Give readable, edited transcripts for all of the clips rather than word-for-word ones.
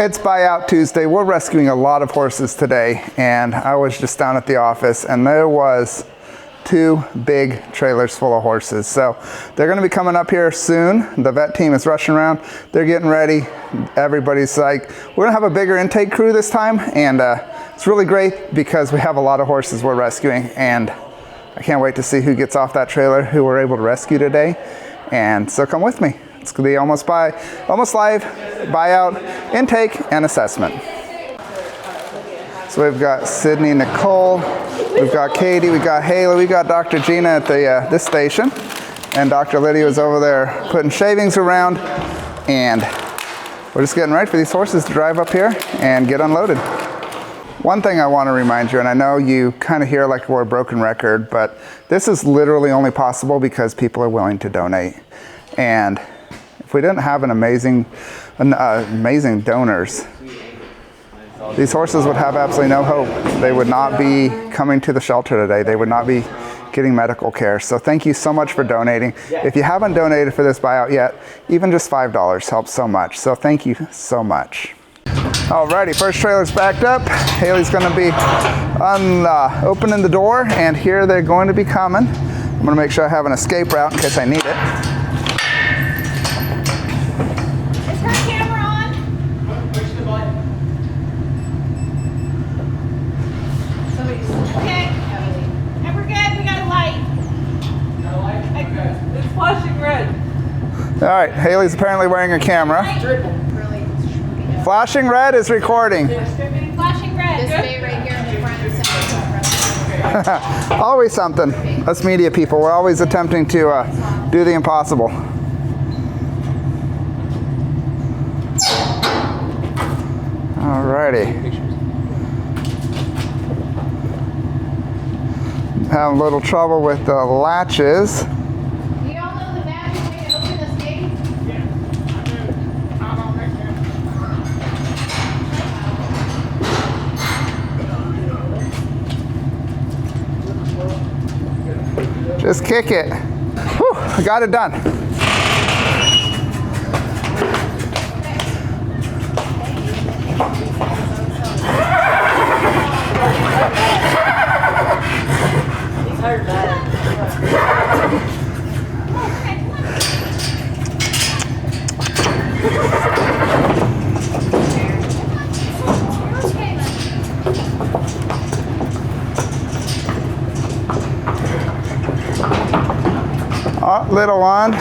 It's Buyout Tuesday. We're rescuing a lot of horses today, and I was just down at the office and there was 2 big trailers full of horses. So they're going to be coming up here soon. The vet team is rushing around. They're getting ready. Everybody's like, we're going to have a bigger intake crew this time, and it's really great because we have a lot of horses we're rescuing, and I can't wait to see who gets off that trailer, who we're able to rescue today. And so come with me. It's going to be Almost Live Buyout Intake and Assessment. So we've got Sydney, Nicole, we've got Katie, we've got Haley, we've got Dr. Gina at this station, and Dr. Lydia was over there putting shavings around, and we're just getting ready for these horses to drive up here and get unloaded. One thing I want to remind you, and I know you kind of hear like we're a broken record, but this is literally only possible because people are willing to donate. And if we didn't have amazing donors, these horses would have absolutely no hope. They would not be coming to the shelter today. They would not be getting medical care. So thank you so much for donating. If you haven't donated for this buyout yet, even just $5 helps so much. So thank you so much. Alrighty, first trailer's backed up. Haley's going to be opening the door, and here they're going to be coming. I'm going to make sure I have an escape route in case I need it. All right, Haley's apparently wearing a camera. Flashing red is recording. Flashing red. This bay right here in the front. Always something. Us media people, we're always attempting to do the impossible. Alrighty. Having a little trouble with the latches. Just kick it. Whew, I got it done. Oh, little one.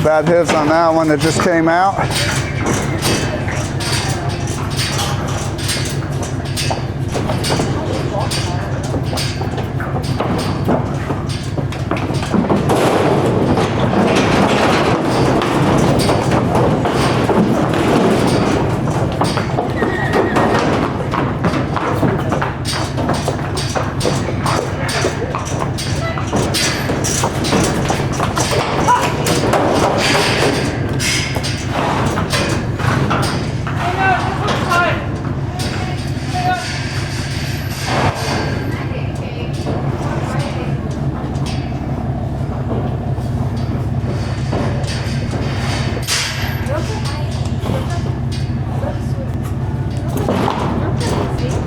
Bad hooves on that one that just came out.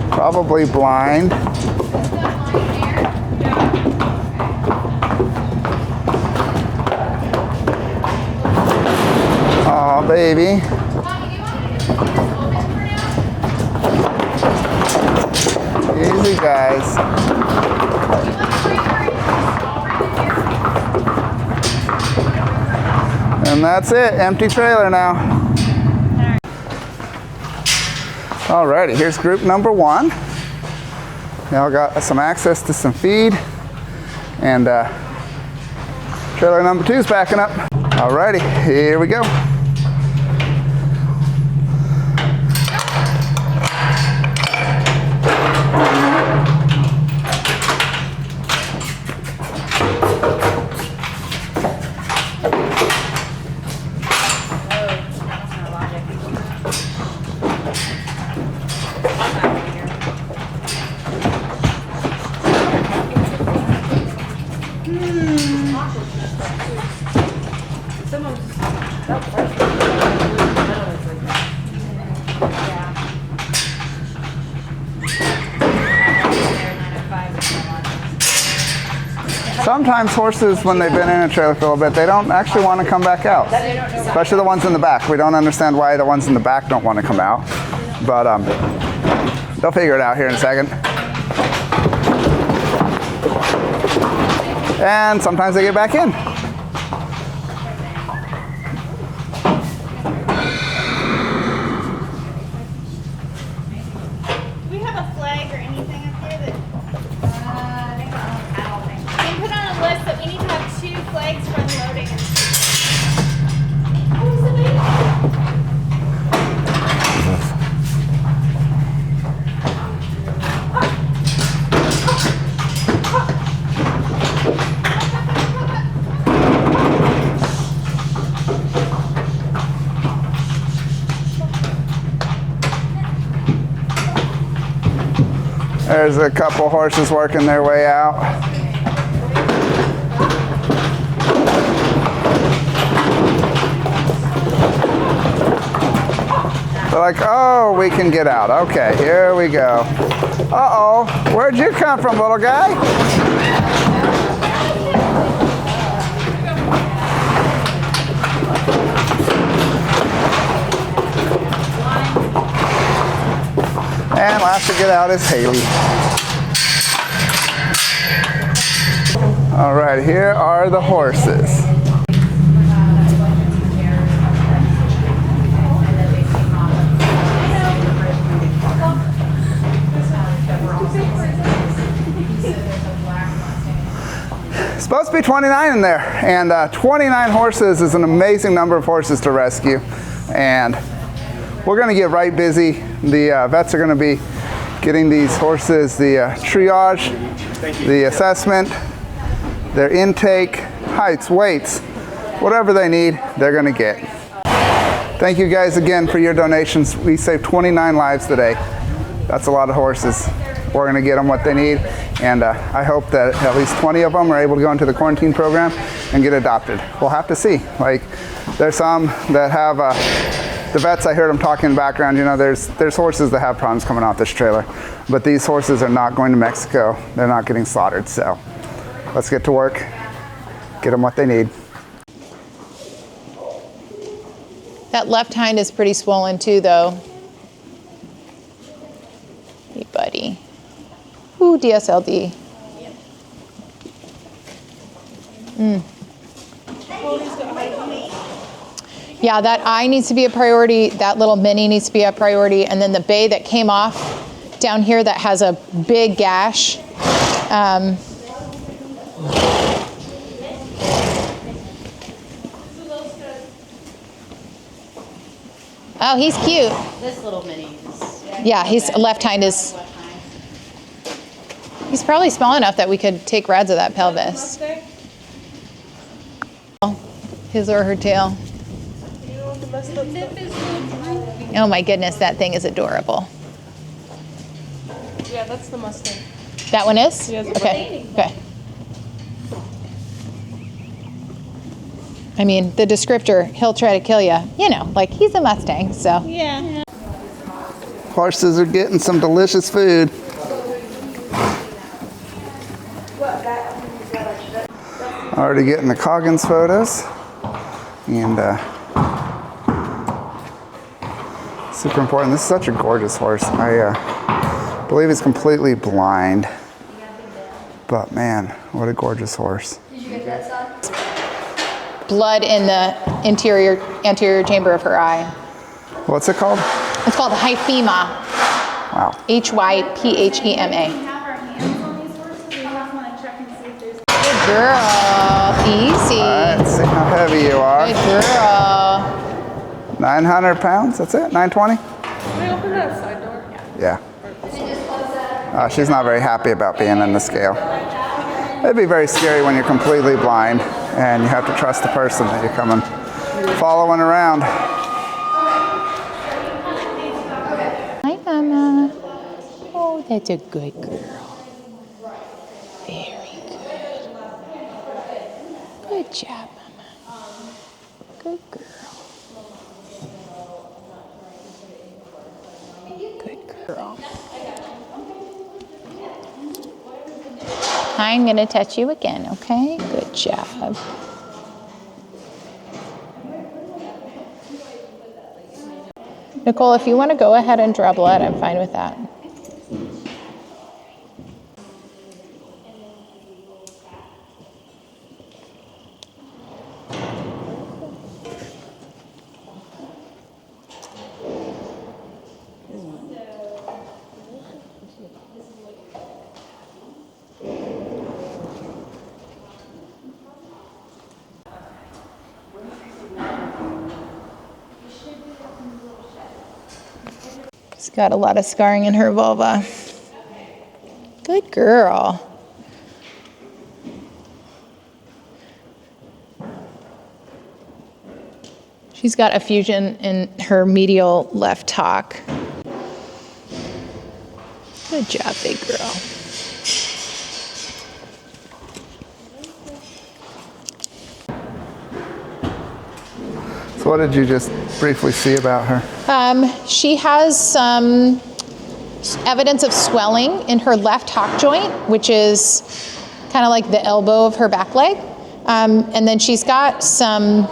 Probably blind. Oh, baby. Easy, guys. And that's it. Empty trailer now. Alrighty, here's group number 1. Now got some access to some feed, and trailer number 2 is backing up. Alrighty, here we go. Sometimes horses, when they've been in a trailer for a little bit, they don't actually want to come back out. Especially the ones in the back. We don't understand why the ones in the back don't want to come out. But they'll figure it out here in a second. And sometimes they get back in. Do we have a flag or anything up here that? I don't think. We can put on a list that we need to have 2 flags for unloading. Oh, is it me? There's a couple horses working their way out. They're like, oh, we can get out. Okay, here we go. Uh-oh, where'd you come from, little guy? And last to get out is Haley. All right, here are the horses. Supposed to be 29 in there, and 29 horses is an amazing number of horses to rescue. And we're going to get right busy. The vets are going to be getting these horses the triage, the assessment, their intake, heights, weights, whatever they need, they're going to get. Thank you guys again for your donations. We saved 29 lives today. That's a lot of horses. We're going to get them what they need, and I hope that at least 20 of them are able to go into the quarantine program and get adopted. We'll have to see. Like, there's some that have the vets, I heard them talking in the background, you know, there's horses that have problems coming off this trailer, but these horses are not going to Mexico. They're not getting slaughtered, so let's get to work, get them what they need. That left hind is pretty swollen too, though. Hey, buddy. Ooh, DSLD. Yeah, that eye needs to be a priority. That little mini needs to be a priority. And then the bay that came off down here that has a big gash. Oh, he's cute. This little mini is... Yeah, his left hind is... He's probably small enough that we could take rads of that pelvis. His or her tail. Oh my goodness, that thing is adorable. Yeah, that's the Mustang. That one is? Yes. Okay, okay. I mean, the descriptor, he'll try to kill you. You know, like he's a Mustang, so. Yeah. Horses are getting some delicious food. Already getting the Coggins photos. And super important. This is such a gorgeous horse. I believe he's completely blind. But man, what a gorgeous horse. Did you get that stuff? Blood in the anterior chamber of her eye. What's it called? It's called hyphema. Wow. Hyphema. Have our hands on these horses. We just want to check and see if there's. Good girl. Easy. All right, let's see how heavy you are. Good girl. 900 pounds, that's it? 920? Can we open that side door? Yeah. She's not very happy about being in the scale. It'd be very scary when you're completely blind and you have to trust the person that you're coming following around. Hi, Mama. Oh, that's a good girl. Very good. Good job, Mama. Good girl. Good girl. I'm going to touch you again, okay? Good job. Nicole, if you want to go ahead and draw blood, I'm fine with that. She's got a lot of scarring in her vulva. Good girl. She's got a fusion in her medial left hock. Good job, big girl. So what did you just briefly see about her? She has some evidence of swelling in her left hock joint, which is kind of like the elbow of her back leg. And then she's got some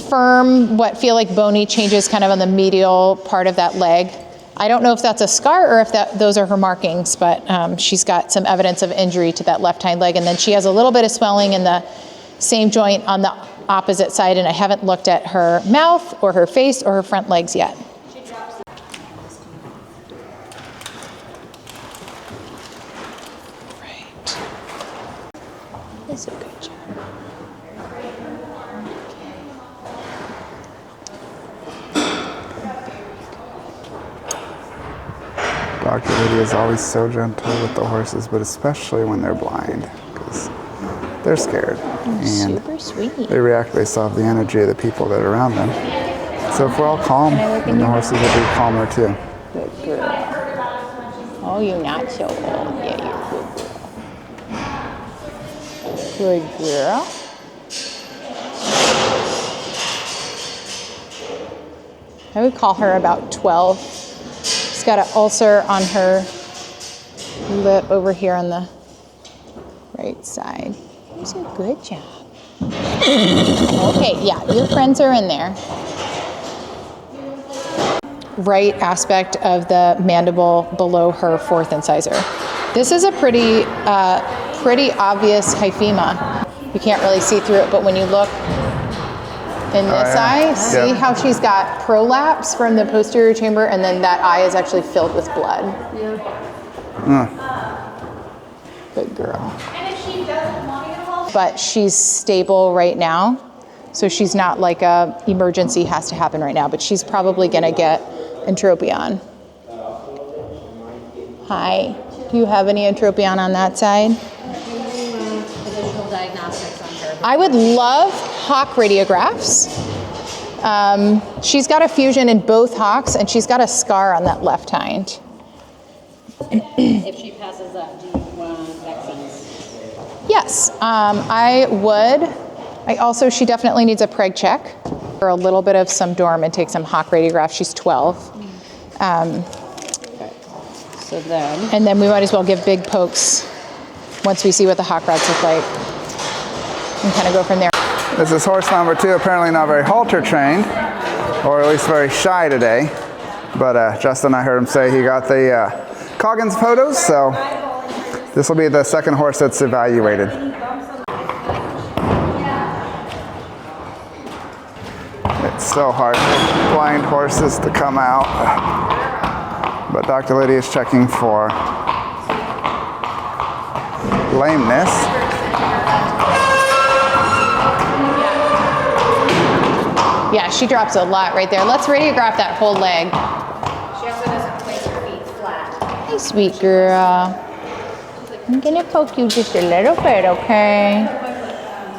firm, what feel like bony changes kind of on the medial part of that leg. I don't know if that's a scar or if those are her markings, but she's got some evidence of injury to that left hind leg. And then she has a little bit of swelling in the same joint on the opposite side, and I haven't looked at her mouth or her face or her front legs yet. Right. That's a good job. Dr. Lydia is always so gentle with the horses, but especially when they're blind, because they're scared. And Super sweet. they react based off the energy of the people that are around them. So if we're all calm, then the horses will be calmer too. Good girl. Oh, you're not so old. Yeah, you're good girl. Good girl. I would call her about 12. She's got an ulcer on her lip over here on the right side. That's a good job. Okay, yeah, your friends are in there. Right aspect of the mandible below her fourth incisor. This is a pretty obvious hyphema. You can't really see through it, but when you look in this eye, see how she's got prolapse from the posterior chamber, and then that eye is actually filled with blood. Good girl. And if she doesn't want to get involved, But she's stable right now, so she's not like a emergency has to happen right now, but she's probably gonna get entropion. Hi, do you have any entropion on that side? Additional diagnostics on her. I would love hock radiographs. She's got a fusion in both hocks, and she's got a scar on that left hind. If she passes that, do you want vaccines? Yes, I would. She definitely needs a preg check for a little bit of some dorm and take some hock radiographs. She's 12. So then, And then we might as well give big pokes once we see what the hock rods look like and kind of go from there. This is horse number 2, apparently not very halter trained, or at least very shy today. But Justin, I heard him say he got the Coggins photos, so this will be the second horse that's evaluated. It's so hard for blind horses to come out. But Dr. Lydia is checking for lameness. Yeah, she drops a lot right there. Let's radiograph that whole leg. she also doesn't place her feet flat. Hey, sweet girl. I'm gonna poke you just a little bit, okay?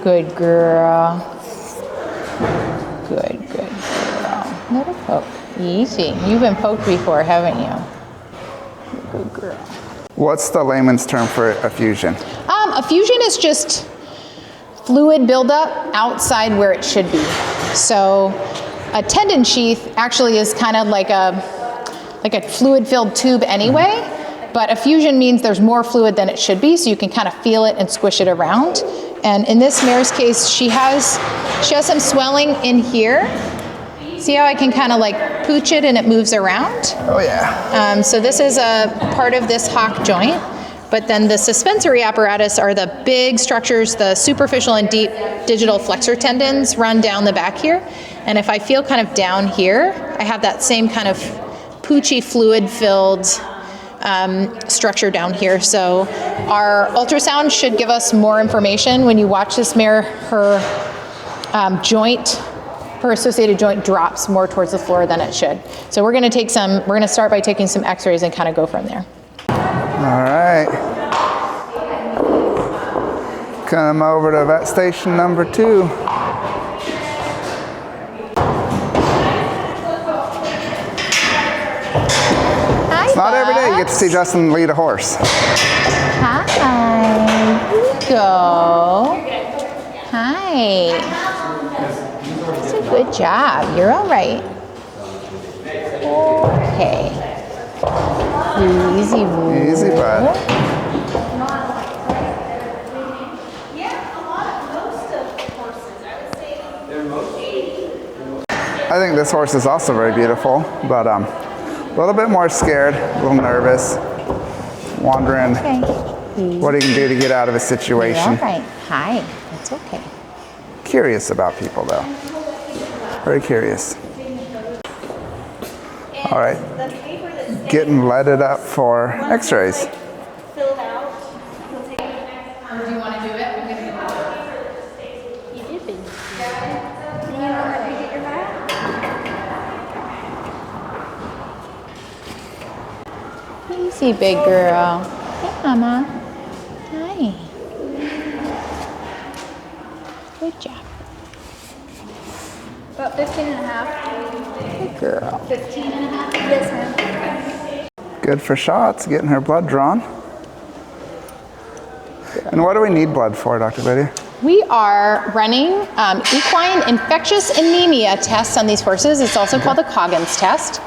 Good girl. Good girl. Little poke. Easy. You've been poked before, haven't you? Good girl. What's the layman's term for a fusion? A fusion is just fluid buildup outside where it should be. So a tendon sheath actually is kind of like a fluid-filled tube anyway, but a fusion means there's more fluid than it should be, so you can kind of feel it and squish it around. And in this mare's case, she has some swelling in here. See how I can kind of like pooch it and it moves around? Oh yeah. So this is a part of this hock joint, but then the suspensory apparatus are the big structures, the superficial and deep digital flexor tendons run down the back here. And if I feel kind of down here, I have that same kind of poochy fluid-filled structure down here. So our ultrasound should give us more information. When you watch this mare, her associated joint drops more towards the floor than it should. So we're gonna start by taking some x-rays and kind of go from there. All right. Come over to vet station number 2. Hi, It's not every day you get to Bugs. see Justin lead a horse. Hi. Here you go. Hi. That's a good job. You're all right. Okay. Easy, Woo. Easy, bud. I think this horse is also very beautiful, but a little bit more scared, a little nervous, wondering Okay. what he can do to get out of a You're all situation. right. Hi. That's okay. Curious about people though. Very curious. All right, getting leaded up for x-rays. Filled out. Do you want to do it? I'm going to You did big. And you know how to get your back? Easy, big girl. Hey, Mama. Hi. Good job. About 15 and a half. Good girl. 15 and a half? Yes, ma'am. Good for shots, getting her blood drawn. And what do we need blood for, Dr. Lydia? We are running equine infectious anemia tests on these horses. It's also called the Coggins test.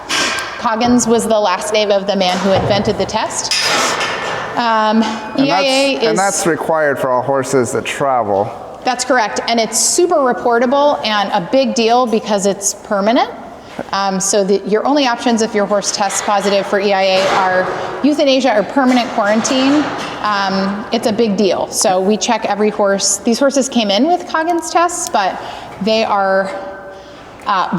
Coggins was the last name of the man who invented the test. EIA And that's required for all horses that travel. That's correct, and it's super reportable and a big deal because it's permanent. So your only options if your horse tests positive for EIA are euthanasia or permanent quarantine. It's a big deal. So we check every horse. These horses came in with Coggins tests, but they are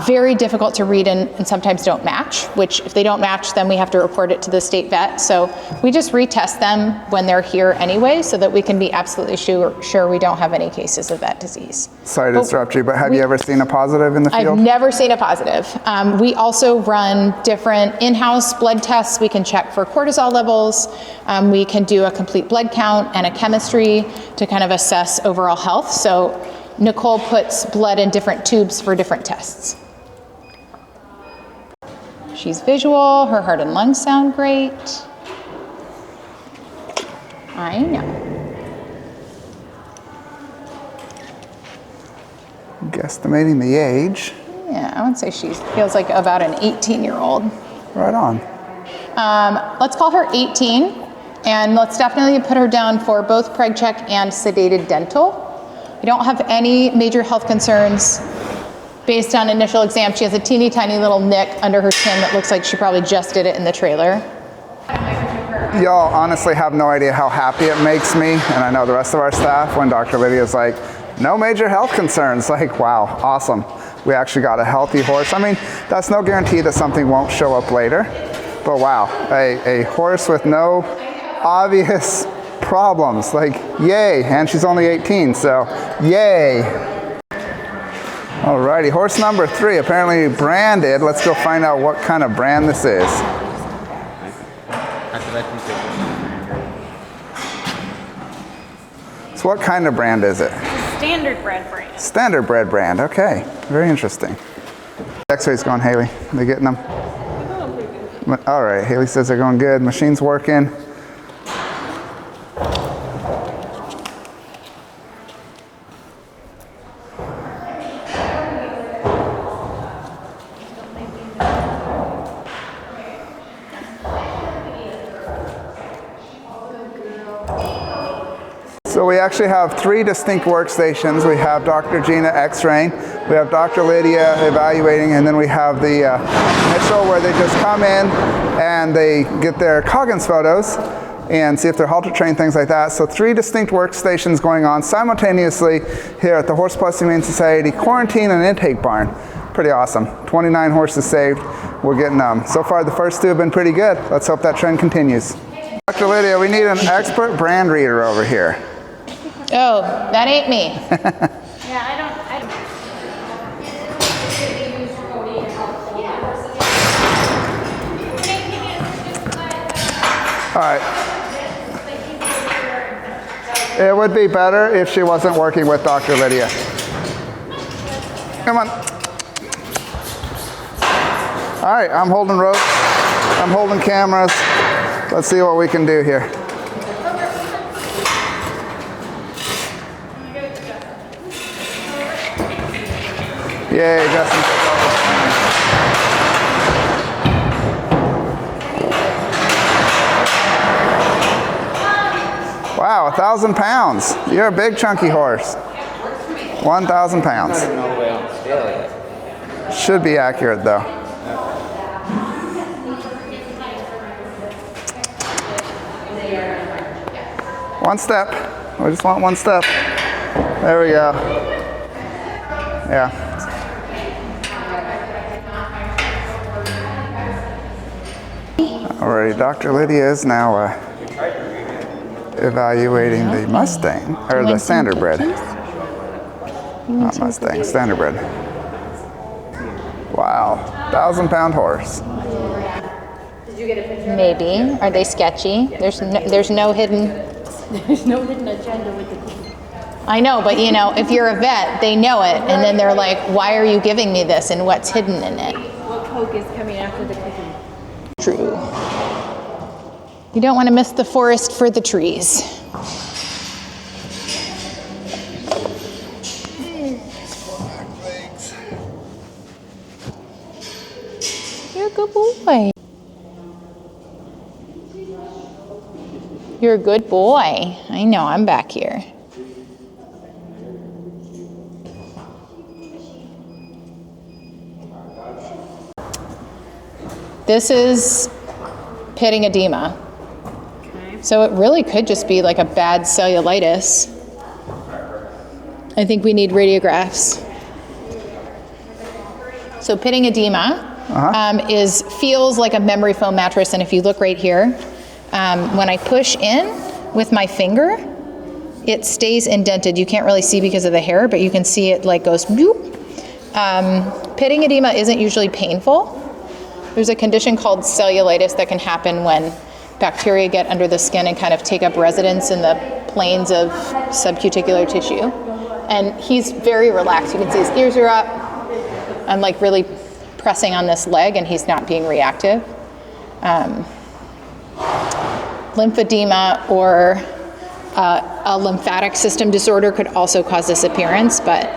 very difficult to read and sometimes don't match, which if they don't match, then we have to report it to the state vet. So we just retest them when they're here anyway so that we can be absolutely sure we don't have any cases of that disease. Sorry to interrupt you, but have you ever seen a positive in the field? I've never seen a positive. We also run different in-house blood tests. We can check for cortisol levels. We can do a complete blood count and a chemistry to kind of assess overall health. So Nicole puts blood in different tubes for different tests. She's visual, her heart and lungs sound great. I know. Guesstimating the age. Yeah, I would say she feels like about an 18-year-old. Right on. Let's call her 18, and let's definitely put her down for both preg check and sedated dental. We don't have any major health concerns. Based on initial exam, she has a teeny tiny little nick under her chin that looks like she probably just did it in the trailer. Y'all honestly have no idea how happy it makes me, and I know the rest of our staff, when Dr. Lydia's like, no major health concerns. Like, wow, awesome. We actually got a healthy horse. I mean, that's no guarantee that something won't show up later, but wow, a horse with no obvious problems, like yay, and she's only 18, so yay. Alrighty, horse number 3, apparently branded. Let's go find out what kind of brand this is. So what kind of brand is it? Standard bred brand. Standard bred brand, okay, very interesting. X-ray's going, Haley, they getting them? All right, Haley says they're going good, machine's working. actually have 3 distinct workstations. We have Dr. Gina x-raying, we have Dr. Lydia evaluating, and then we have the initial where they just come in and they get their Coggins photos and see if they're halter trained, things like that. So 3 distinct workstations going on simultaneously here at the Horse Plus Humane Society Quarantine and Intake Barn. Pretty awesome. 29 horses saved. We're getting so far the first 2 have been pretty good. Let's hope that trend continues. Dr. Lydia, we need an expert brand reader over here. Oh, that ain't me. Yeah, I don't. All right. It would be better if she wasn't working with Dr. Lydia. Come on. All right, I'm holding ropes. I'm holding cameras. Let's see what we can do here. Yay, Justin. Wow, 1,000 pounds. You're a big chunky horse. 1,000 pounds. Should be accurate though. One step. We just want one step. There we go. Yeah. Alrighty, Dr. Lydia is now evaluating the Mustang, or the Standardbred. Not Mustang, Standardbred. Wow, 1,000-pound horse. Maybe. Are they sketchy? There's no hidden. There's no hidden agenda with the. I know, but you know, if you're a vet, they know it, and then they're like, "Why are you giving me this? And what's hidden in it?" What Coke is coming after the cookie? True. You don't want to miss the forest for the trees. You're a good boy. You're a good boy. I know, I'm back here. This is pitting edema. Okay. So it really could just be like a bad cellulitis. I think we need radiographs. So pitting edema feels like a memory foam mattress, and if you look right here, when I push in with my finger, it stays indented. You can't really see because of the hair, but you can see it like goes boop. Pitting edema isn't usually painful. There's a condition called cellulitis that can happen when bacteria get under the skin and kind of take up residence in the planes of subcuticular tissue. And he's very relaxed. You can see his ears are up. I'm like really pressing on this leg and he's not being reactive. Lymphedema or a lymphatic system disorder could also cause this appearance, but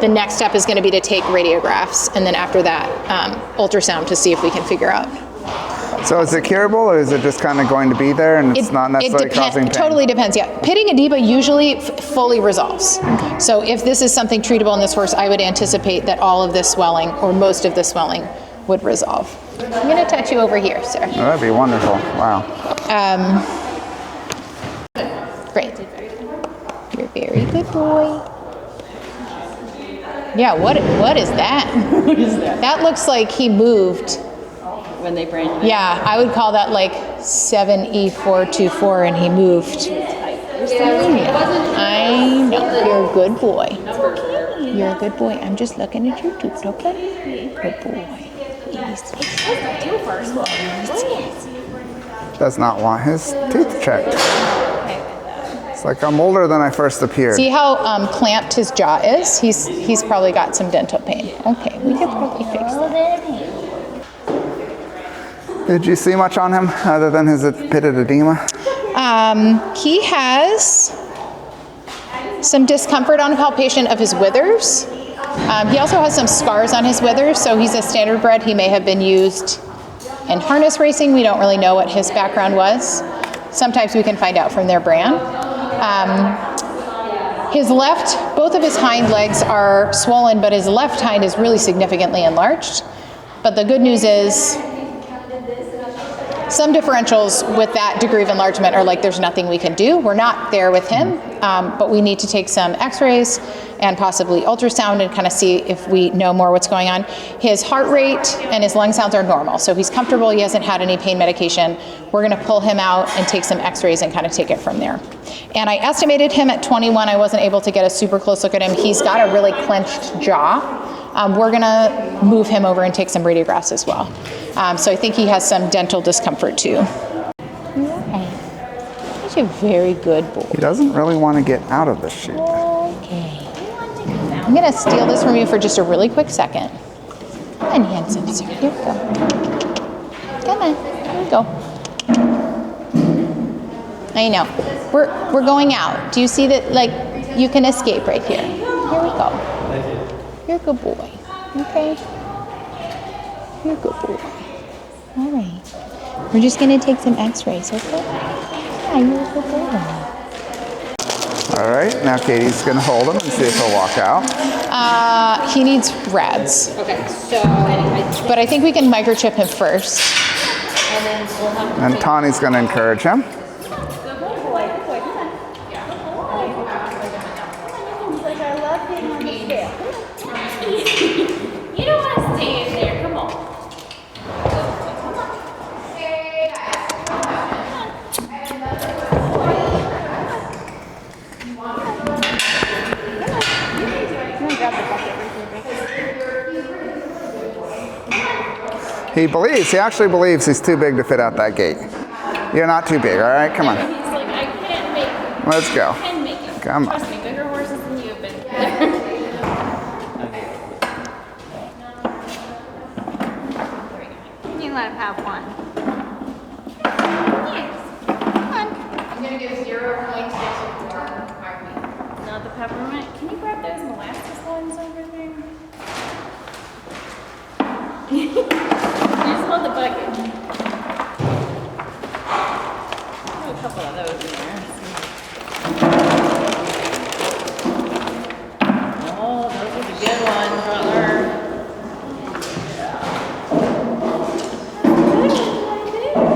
the next step is going to be to take radiographs, and then after that, ultrasound to see if we can figure out. So is it curable, or is it just kind of going to be there and it's not necessarily causing pain? It totally depends, yeah. Pitting edema usually fully resolves. So if this is something treatable in this horse, I would anticipate that all of this swelling, or most of the swelling, would resolve. I'm going to touch you over here, sir. Oh, that'd be wonderful. Wow. Great. You're a very good boy. Yeah, what is that? What is that? That looks like he moved. When they branded it. Yeah, I would call that like 7E424 and he moved. I know, you're a good boy. You're a good boy. I'm just looking at your tooth, okay? Good boy. Does not want his teeth checked. It's like I'm older than I first appeared. See how clamped his jaw is? He's probably got some dental pain. Okay, we can probably fix that. Did you see much on him other than his pitted edema? He has some discomfort on palpation of his withers. He also has some scars on his withers, so he's a standardbred. He may have been used in harness racing. We don't really know what his background was. sometimes we can find out from their brand. Both of his hind legs are swollen, but his left hind is really significantly enlarged. But the good news is, some differentials with that degree of enlargement are like there's nothing we can do. We're not there with him, but we need to take some x-rays and possibly ultrasound and kind of see if we know more what's going on. His heart rate and his lung sounds are normal, so he's comfortable. He hasn't had any pain medication. We're going to pull him out and take some x-rays and kind of take it from there. And I estimated him at 21. I wasn't able to get a super close look at him. He's got a really clenched jaw. We're going to move him over and take some radiographs as well. So I think he has some dental discomfort too. Okay. He's a very good boy. He doesn't really want to get out of the chute. Okay. I'm going to steal this from you for just a really quick second. Come on, handsome sir. Here we go. Come on. Here we go. I know. We're going out. Do you see that? Like, you can escape right here. Here we go. You're a good boy. Okay? You're a good boy. All right. We're just going to take some x-rays, okay? Yeah, you're a good boy. All right, now Katie's gonna hold him and see if he'll walk out. He needs rads. Okay, so But I think we can microchip him first. and then we'll have And Tawny's gonna encourage him. You don't want to stay in there. Come on. He actually believes he's too big to fit out that gate. You're not too big, all right? Come on. He's like, I can't make it. Let's go. I can make it. Come on. Trust me, bigger horses than you have been. You let him have one. Yes. Come on. I'm going to give 0.64. Not the peppermint. Can you grab those molasses ones over there? You just hold the bucket. Put a couple of those in there. Oh, those are the good ones, brother.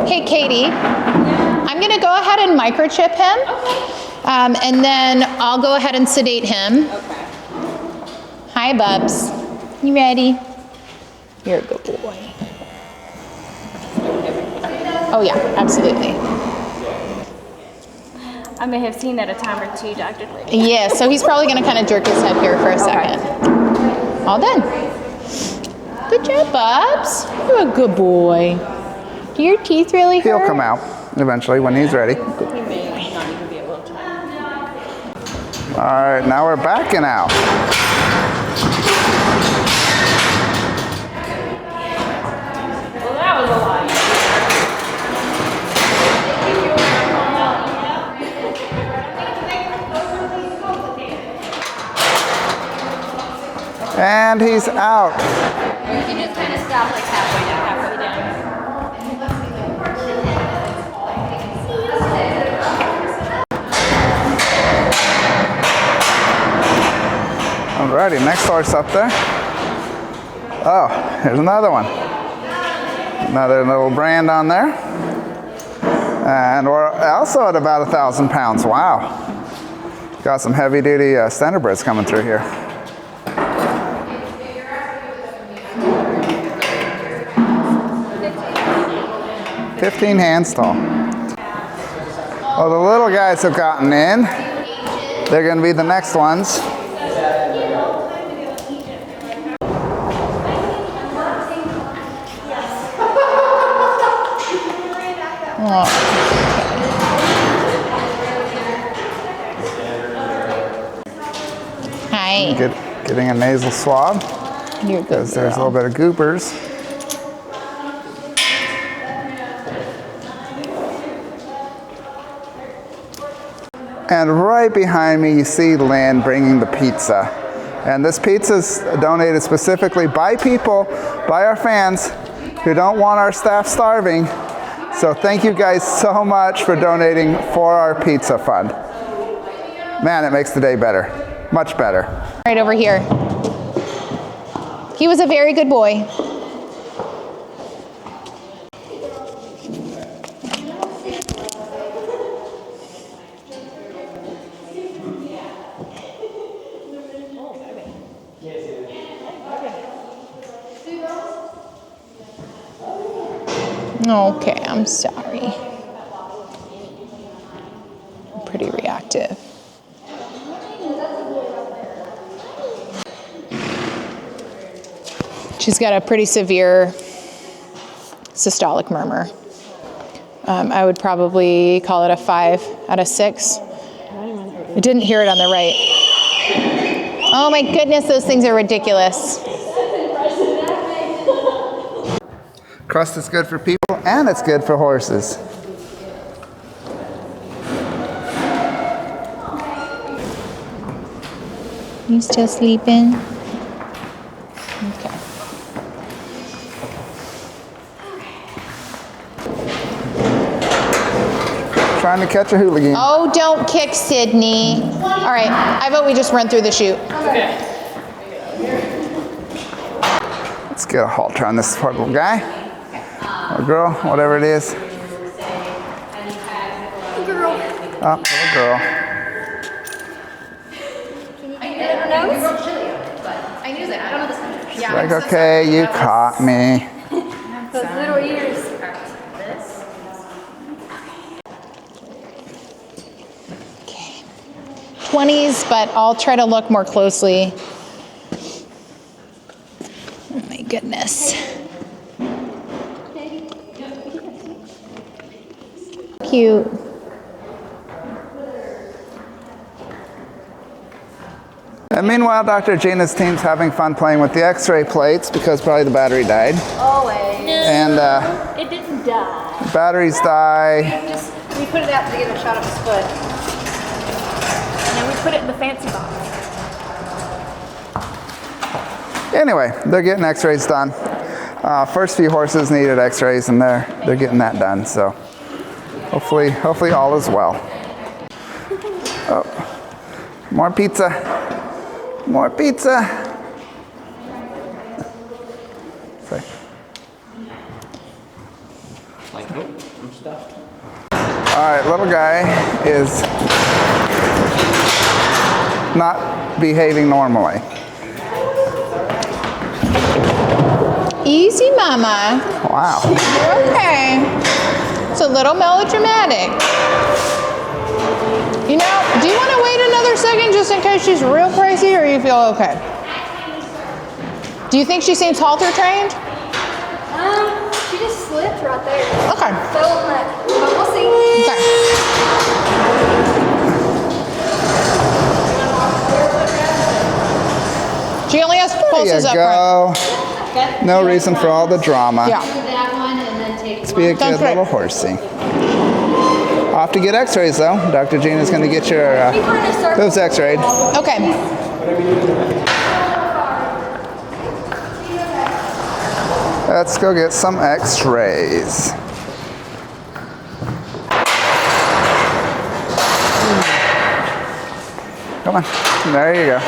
Hey, Katie. I'm going to go ahead and microchip him. And then I'll go ahead and sedate him. okay. Hi, Bubs. You ready? You're a good boy. Oh, yeah, absolutely. I may have seen that a time or two, Dr. Lee. Yeah, so he's probably going to kind of jerk his head here for a second. All done. Good job, Bubs. You're a good boy. Do your teeth really hurt? He'll come out eventually when he's ready. He may not even be able to. All right, now we're backing out. Well, that was a lot. And he's out. You can just kind of stop like halfway down, halfway down. Alrighty, next horse up there. Oh, here's another one. Another little brand on there. And we're also at about 1,000 pounds. Wow. Got some heavy duty standardbreds coming through here. "15 hands tall." Well, the little guys have gotten in. They're going to be the next ones. Hi. Getting a nasal swab You're good. because there's a girl. little bit of goopers. And right behind me, you see Lynn bringing the pizza. And this pizza is donated specifically by people, by our fans, who don't want our staff starving, So thank you guys so much for donating for our pizza fund. Man, it makes the day better. Much better. Right over here. He was a very good boy. Okay, I'm sorry. I'm pretty reactive. She's got a pretty severe systolic murmur. I would probably call it a 5 out of 6. I didn't hear it on the right. Oh my goodness, those things are ridiculous. Crust is good for people and it's good for horses. You still sleeping? Okay. Trying to catch a hooligan. Oh, don't kick Sydney. All right, I vote we just run through the chute. Let's get a halter on this poor little guy. Or girl, whatever it is. Oh, little girl. I knew that. I don't know this. Yeah. Like, okay, you caught me. Those little ears. 20s, but I'll try to look more closely. Oh my goodness. Cute. And meanwhile, Dr. Gina's team's having fun playing with the x-ray plates because probably the battery died. Always. And It didn't die. batteries die. We put it out to get a shot of his foot. And then we put it in the fancy box. Anyway, they're getting x-rays done. First few horses needed x-rays and they're getting that done. So hopefully all is well. Oh, more pizza. More pizza. Sorry. All right, little guy is not behaving normally. Easy, mama. Wow. Okay. It's a little melodramatic. You know, do you want to wait another second just in case she's real crazy, or you feel okay? Do you think she seems halter trained? She just slipped right there. Okay. Fell on that. But we'll see. Okay. She only has pulses There up you front. go. No reason for all the drama. Yeah. That one and then take Let's be a Sounds good great. little horsey. Off to get x-rays though. Dr. Gina's going to get your hooves x-rayed. Okay. Let's go get some x-rays. Come on. There you go.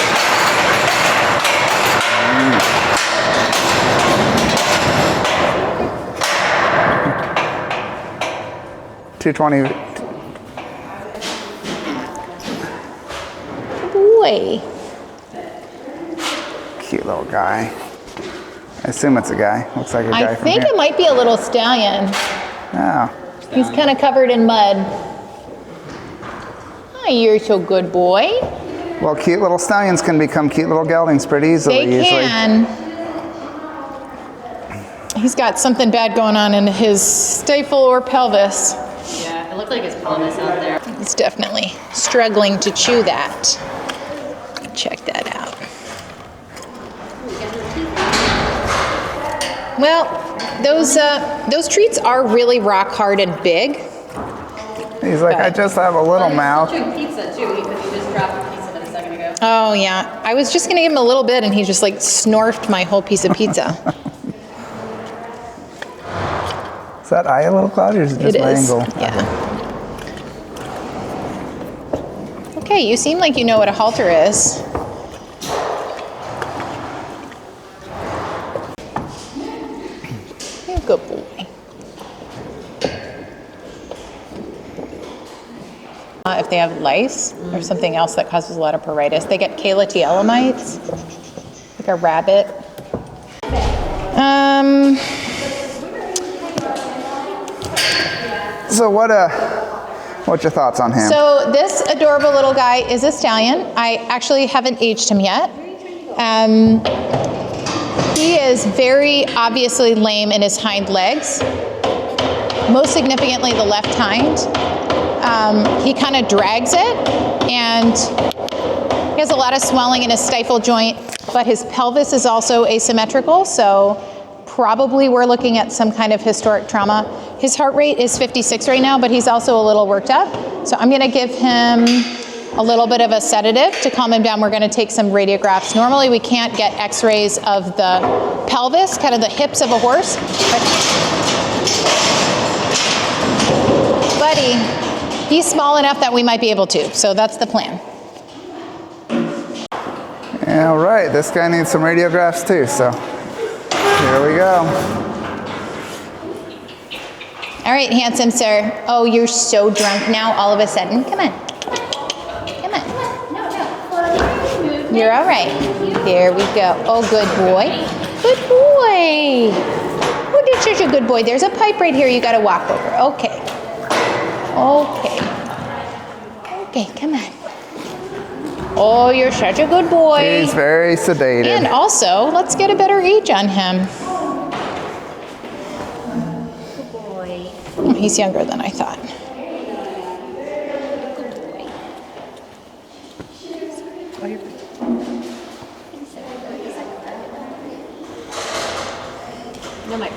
220. Boy. Cute little guy. I assume it's a guy. Looks like a guy I from think here. it might be a little stallion. Oh. He's kind of covered in mud. Oh, you're so good, boy. Well, cute little stallions can become cute little geldings pretty easily They usually. can. He's got something bad going on in his stifle or pelvis. Yeah, it looked like his pelvis out there. He's definitely struggling to chew that. Check that out. Well, those treats are really rock hard and big. He's like, I just have a little mouth. Chewing pizza too, because he just dropped a piece of it a second ago. Oh yeah, I was just gonna give him a little bit and he just like snorfed my whole piece of pizza. So that eye a little cloudy or is it just my angle? Yeah. Okay, you seem like you know what a halter is. You're a good boy. If they have lice or something else that causes a lot of pruritus, they get Calatia mites, like a rabbit. So what's your thoughts on him? So this adorable little guy is a stallion. I actually haven't aged him yet. He is very obviously lame in his hind legs, most significantly the left hind. He kind of drags it, and he has a lot of swelling in his stifle joint, but his pelvis is also asymmetrical, so probably we're looking at some kind of historic trauma. His heart rate is 56 right now, but he's also a little worked up. So I'm gonna give him a little bit of a sedative to calm him down. We're gonna take some radiographs. Normally we can't get x-rays of the pelvis, kind of the hips of a horse. But buddy, he's small enough that we might be able to. So that's the plan. All right, this guy needs some radiographs too, so here we go. All right, handsome sir. Oh, you're so drunk now all of a sudden. Come on. Come on. You're all right. There we go. Oh, good boy. Good boy. Oh, you're such a good boy. There's a pipe right here you got to walk over. Okay. Okay. Okay, come on. Oh, you're such a good boy. He's very sedated. And also, let's get a better age on him. Oh, he's younger than I thought. No mic.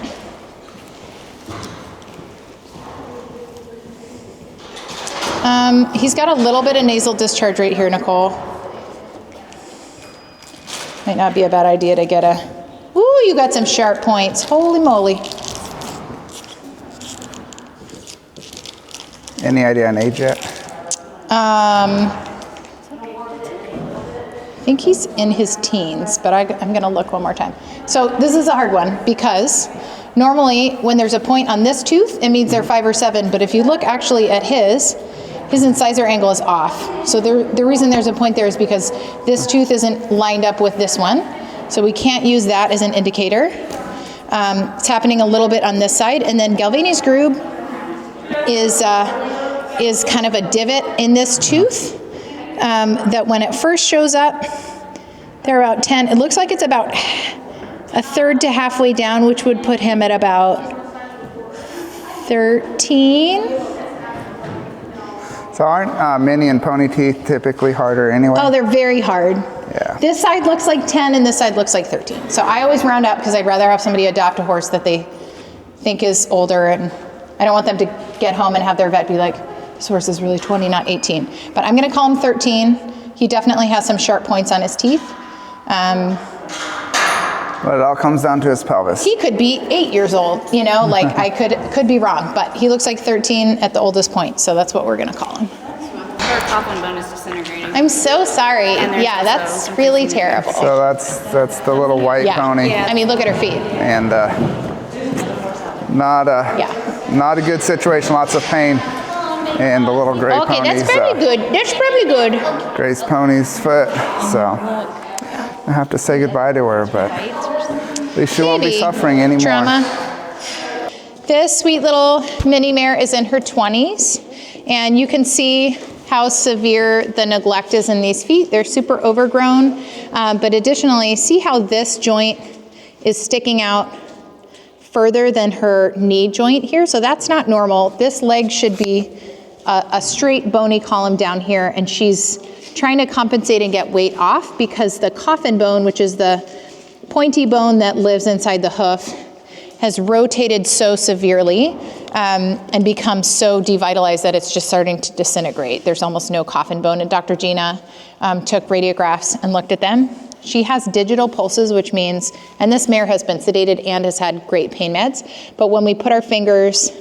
He's got a little bit of nasal discharge right here, Nicole. Might not be a bad idea to get a... Ooh, you got some sharp points. Holy moly. Any idea on age yet? I think he's in his teens, but I'm gonna look one more time. So this is a hard one because normally when there's a point on this tooth, it means they're 5 or 7, but if you look actually at his incisor angle is off. So the reason there's a point there is because this tooth isn't lined up with this one. So we can't use that as an indicator. It's happening a little bit on this side. And then Galvani's groove is kind of a divot in this tooth that when it first shows up, they're about 10. It looks like it's about a third to halfway down, which would put him at about 13. So aren't mini and pony teeth typically harder anyway? Oh, they're very hard. Yeah. This side looks like 10 and this side looks like 13. So I always round up because I'd rather have somebody adopt a horse that they think is older, and I don't want them to get home and have their vet be like, this horse is really 20, not 18. But I'm gonna call him 13. He definitely has some sharp points on his teeth. But it all comes down to his pelvis. He could be 8 years old, you know, like I could be wrong, but he looks like 13 at the oldest point, so that's what we're gonna call him. Her coffin bone is disintegrating. I'm so sorry. there's Yeah, also that's some really fixing in there. terrible. So that's the little white Yeah. pony. Yeah. I mean, look at her feet. And not a good situation, lots of pain. And the little gray Okay, pony's, that's probably good. That's probably good. Gray's pony's foot, so I have to say goodbye to her, but at least she won't be Maybe. suffering anymore. Trauma. This sweet little mini mare is in her 20s, and you can see how severe the neglect is in these feet. They're super overgrown, but additionally, see how this joint is sticking out further than her knee joint here? So that's not normal. This leg should be a straight bony column down here, and she's trying to compensate and get weight off because the coffin bone, which is the pointy bone that lives inside the hoof, has rotated so severely and become so devitalized that it's just starting to disintegrate. There's almost no coffin bone, and Dr. Gina took radiographs and looked at them. She has digital pulses, which means, and this mare has been sedated and has had great pain meds, but when we put our fingers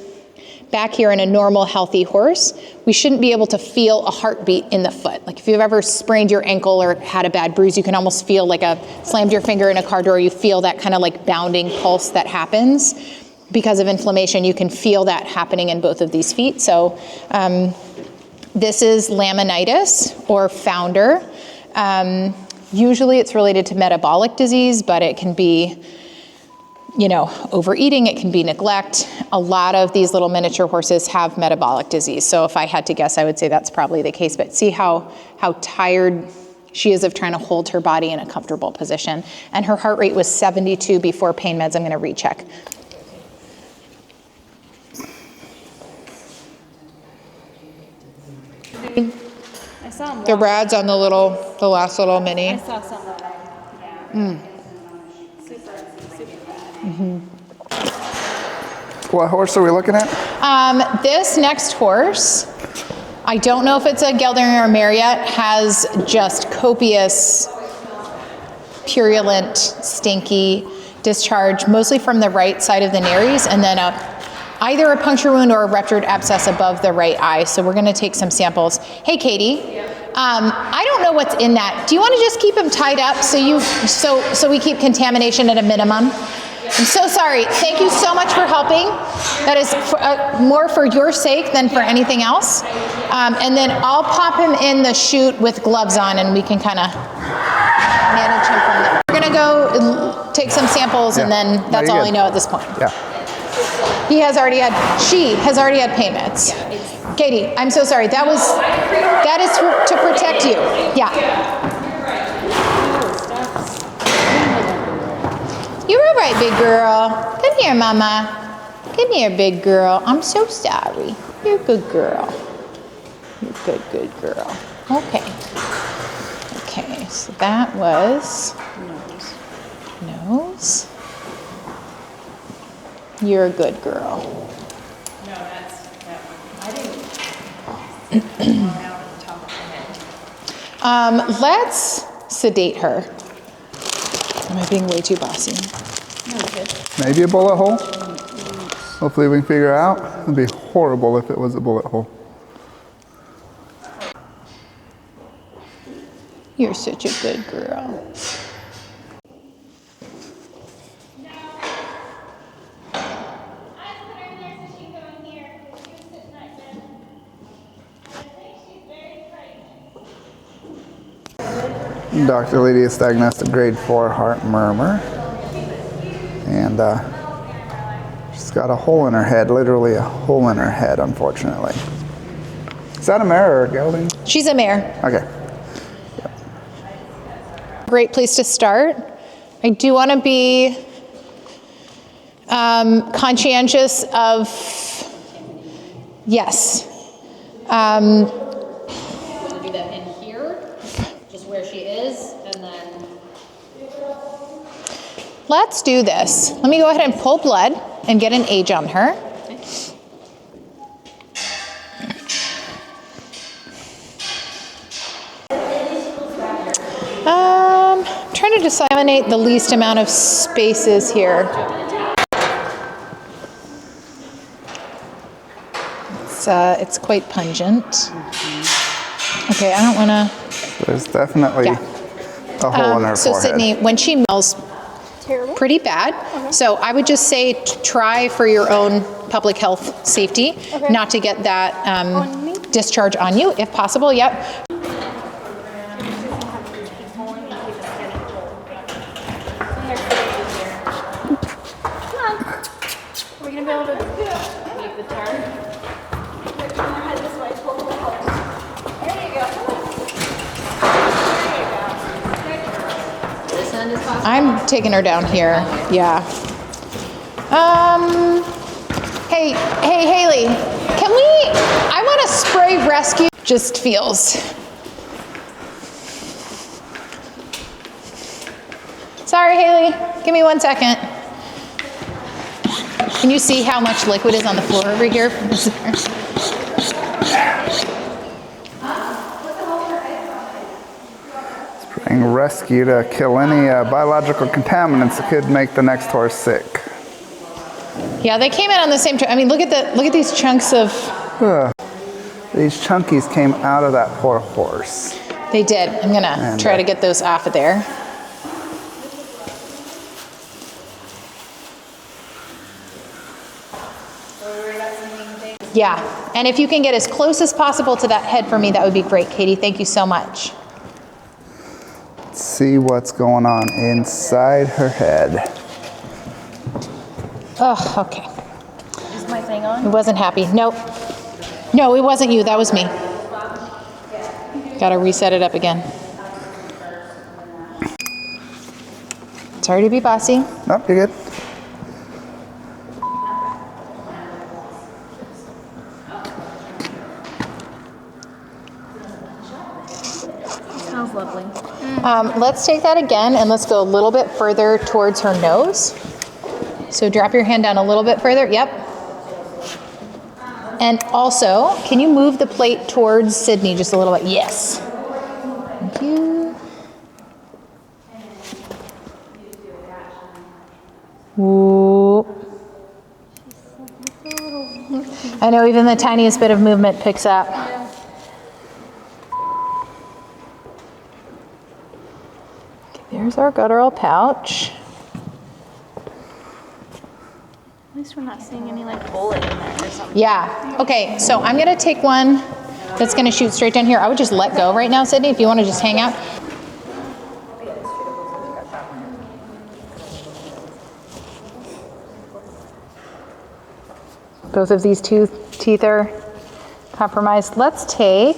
back here in a normal, healthy horse, we shouldn't be able to feel a heartbeat in the foot. Like if you've ever sprained your ankle or had a bad bruise, you can almost feel like slammed your finger in a car door, you feel that kind of like bounding pulse that happens. Because of inflammation, you can feel that happening in both of these feet. So this is laminitis or founder. Usually it's related to metabolic disease, but it can be, you know, overeating, it can be neglect. A lot of these little miniature horses have metabolic disease. So if I had to guess, I would say that's probably the case. But see how tired she is of trying to hold her body in a comfortable position. And her heart rate was 72 before pain meds. I'm going to recheck. I saw him. The rad's on the last little mini. I saw some of them. Yeah. Super bad. What horse are we looking at? This next horse, I don't know if it's a gelding or a mare yet, has just copious, purulent, stinky discharge, mostly from the right side of the nares, and then either a puncture wound or a ruptured abscess above the right eye. So we're going to take some samples. Hey, Katie. I don't know what's in that. Do you want to just keep them tied up so we keep contamination at a minimum? I'm so sorry. Thank you so much for helping. That is more for your sake than for anything else. And then I'll pop him in the chute with gloves on, and we can kind of manage him from there. We're going to go take some samples, and then that's all I know at this point. Yeah. She has already had pain meds. Katie, I'm so sorry. That is to protect you. Yeah. You're all right, big girl. Come here, mama. Come here, big girl. I'm so sorry. You're a good girl. You're a good girl. Okay. Okay, so that was nose. You're a good girl. No, that's that one. I didn't out at the top of the head. Let's sedate her. Am I being way too bossy? No, good. Maybe a bullet hole. Hopefully we can figure it out. It'd be horrible if it was a bullet hole. You're such a good girl. Dr. Lydia is diagnosed a grade 4 heart murmur. And she's got a hole in her head, literally a hole in her head, unfortunately. Is that a mare or a gelding? She's a mare. Okay. Great place to start. I do want to be conscientious of, yes. Want to do that in here, just where she is, and then. Let's do this. Let me go ahead and pull blood and get an age on her. Trying to disseminate the least amount of spaces here. It's quite pungent. Okay, I don't want to. There's definitely a hole in her So forehead. Sydney, when she smells pretty bad, so I would just say try for your own public health safety, not to get that discharge on you, if possible. Yep. Are we gonna be able to make the turn? Head this way, pull the horse. There you go. This end is possible. I'm taking her down here. Yeah. Hey, Haley, can we, I want to spray rescue, just feels. Sorry, Haley, give me 1 second. Can you see how much liquid is on the floor over here? Spraying being rescued to kill any biological contaminants that could make the next horse sick. Yeah, they came in on the same. I mean, look at these chunks of. These chunkies came out of that poor horse. They did. I'm gonna try to get those off of there. Yeah, and if you can get as close as possible to that head for me, that would be great, Katie. Thank you so much. Let's see what's going on inside her head. Oh, okay. Is my thing on? It wasn't happy. Nope. No, it wasn't you. That was me. Got to reset it up again. Sorry to be bossy. Nope, you're good. Smells lovely. Let's take that again and let's go a little bit further towards her nose. So drop your hand down a little bit further. Yep. And also, can you move the plate towards Sydney just a little bit? Yes. Thank you. Ooh. I know even the tiniest bit of movement picks up. There's our guttural pouch. At least we're not seeing any like bullet in there or something. Yeah. Okay, so I'm gonna take one that's gonna shoot straight down here. I would just let go right now, Sydney, if you wanna just hang out. Both of these two teeth are compromised. Let's take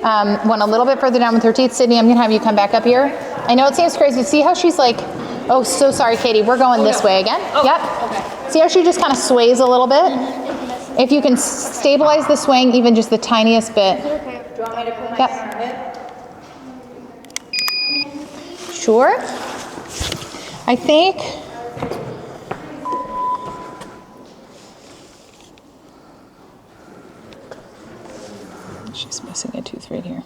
one a little bit further down with her teeth. Sydney, I'm gonna have you come back up here. I know it seems crazy. See how she's like, oh, so sorry, Katie, we're going this way again. Yep. Okay. See how she just kind of sways a little bit? If you can stabilize the swing even just the tiniest bit. Okay. Do you want me to put my Yep. Sure. I think. She's missing a tooth right here.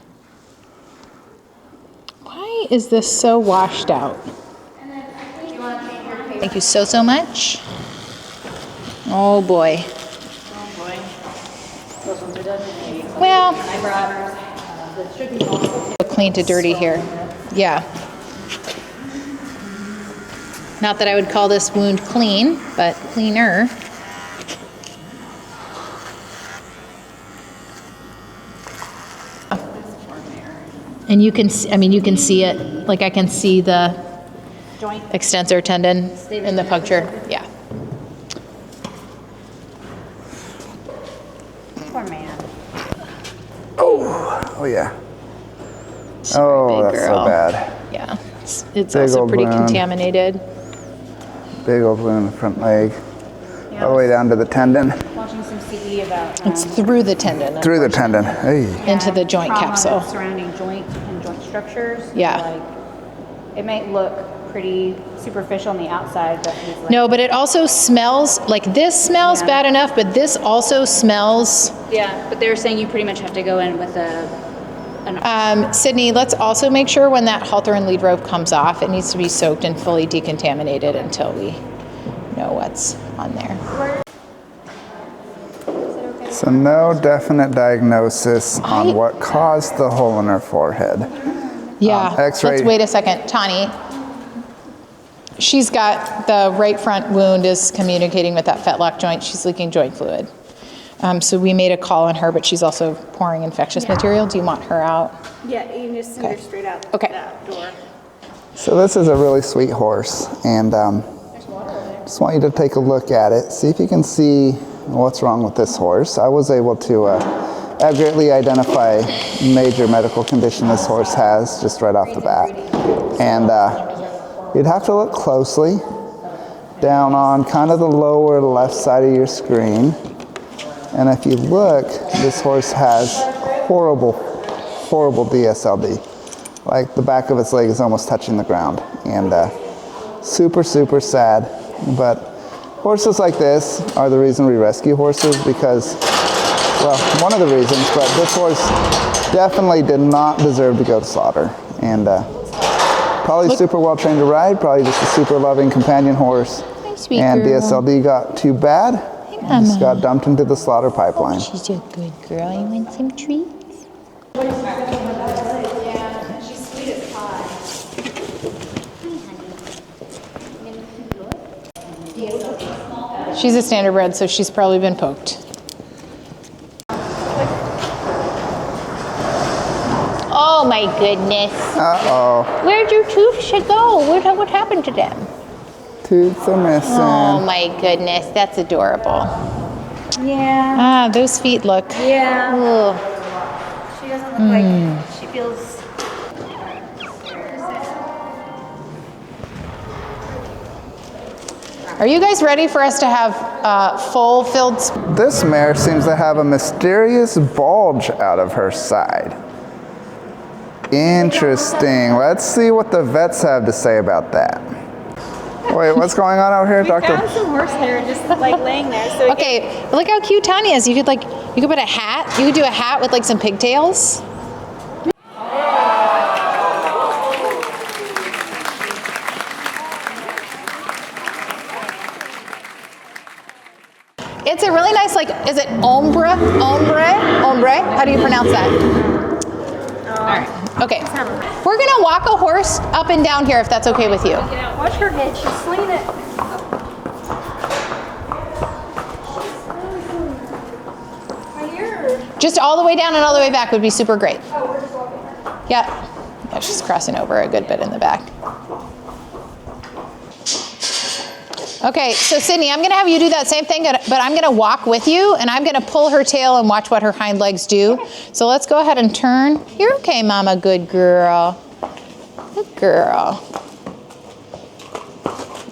Why is this so washed out? Thank you so, so much. Oh boy. Well, clean to dirty here. Yeah. Not that I would call this wound clean, but cleaner. And you can, you can see it, like I can see the joint extensor tendon in the puncture, yeah. Poor man. Oh yeah. Sorry, Oh, big that's girl. so bad. Yeah, it's Big also old pretty wound. contaminated. Big old wound in the front leg. All the way down to the tendon. Watching some CE about It's through the tendon. Through the tendon. Hey. Into the joint trauma capsule. that's surrounding joint and joint structures. Yeah. Like, it might look pretty superficial on the outside, but he's like, No, but it also smells, like this smells Yeah. bad enough, but this also smells. yeah. But they're saying you pretty much have to go in with an Sydney, let's also make sure when that halter and lead rope comes off, it needs to be soaked and fully decontaminated until we know what's on there. So no definite diagnosis on what caused the hole in her forehead. Yeah, X-ray. let's wait a second. Tani, she's got the right front wound is communicating with that fetlock joint. She's leaking joint fluid. So we made a call on her, but she's also pouring infectious material. Do you want her out? Yeah, you can just send her straight out Okay. that door. So this is a really sweet horse, and just want you to take a look at it, see if you can see what's wrong with this horse. I was able to accurately identify major medical condition this horse has just right off the bat. And you'd have to look closely down on kind of the lower left side of your screen. And if you look, this horse has horrible, horrible DSLD. Like the back of its leg is almost touching the ground. And super, super sad. But horses like this are the reason we rescue horses because, well, one of the reasons, but this horse definitely did not deserve to go to slaughter. And Probably super well trained to ride, probably just a super loving companion horse. Hi, sweet And girl. DSLD got too bad. And just got dumped into the slaughter pipeline. She's a good girl. You want some treats? Yeah, she's sweet as pie. She's a standardbred, so she's probably been poked. Oh my goodness. Uh-oh. Where'd your tooth should go? What happened to them? Tooths are missing. Oh my goodness, that's adorable. Yeah. Ah, those feet look. Yeah. Ugh. She doesn't look like she feels. Are you guys ready for us to have full filled? This mare seems to have a mysterious bulge out of her side. Interesting. Let's see what the vets have to say about that. Wait, what's going on over here, Doctor? Found some horsehair just like laying there. So Okay, look how cute Tanya is. You could put a hat. You could do a hat with like some pigtails. It's a really nice, like, is it ombre? How do you pronounce that? All right. Okay. We're gonna walk a horse up and down here if that's okay with you. watch her head. She's slinging it. My ear. Just all the way down and all the way back would be super great. Yeah. Yeah, she's crossing over a good bit in the back. Okay, so Sydney, I'm gonna have you do that same thing, but I'm gonna walk with you and I'm gonna pull her tail and watch what her hind legs do. So let's go ahead and turn. You're okay, Mama, good girl. Good girl.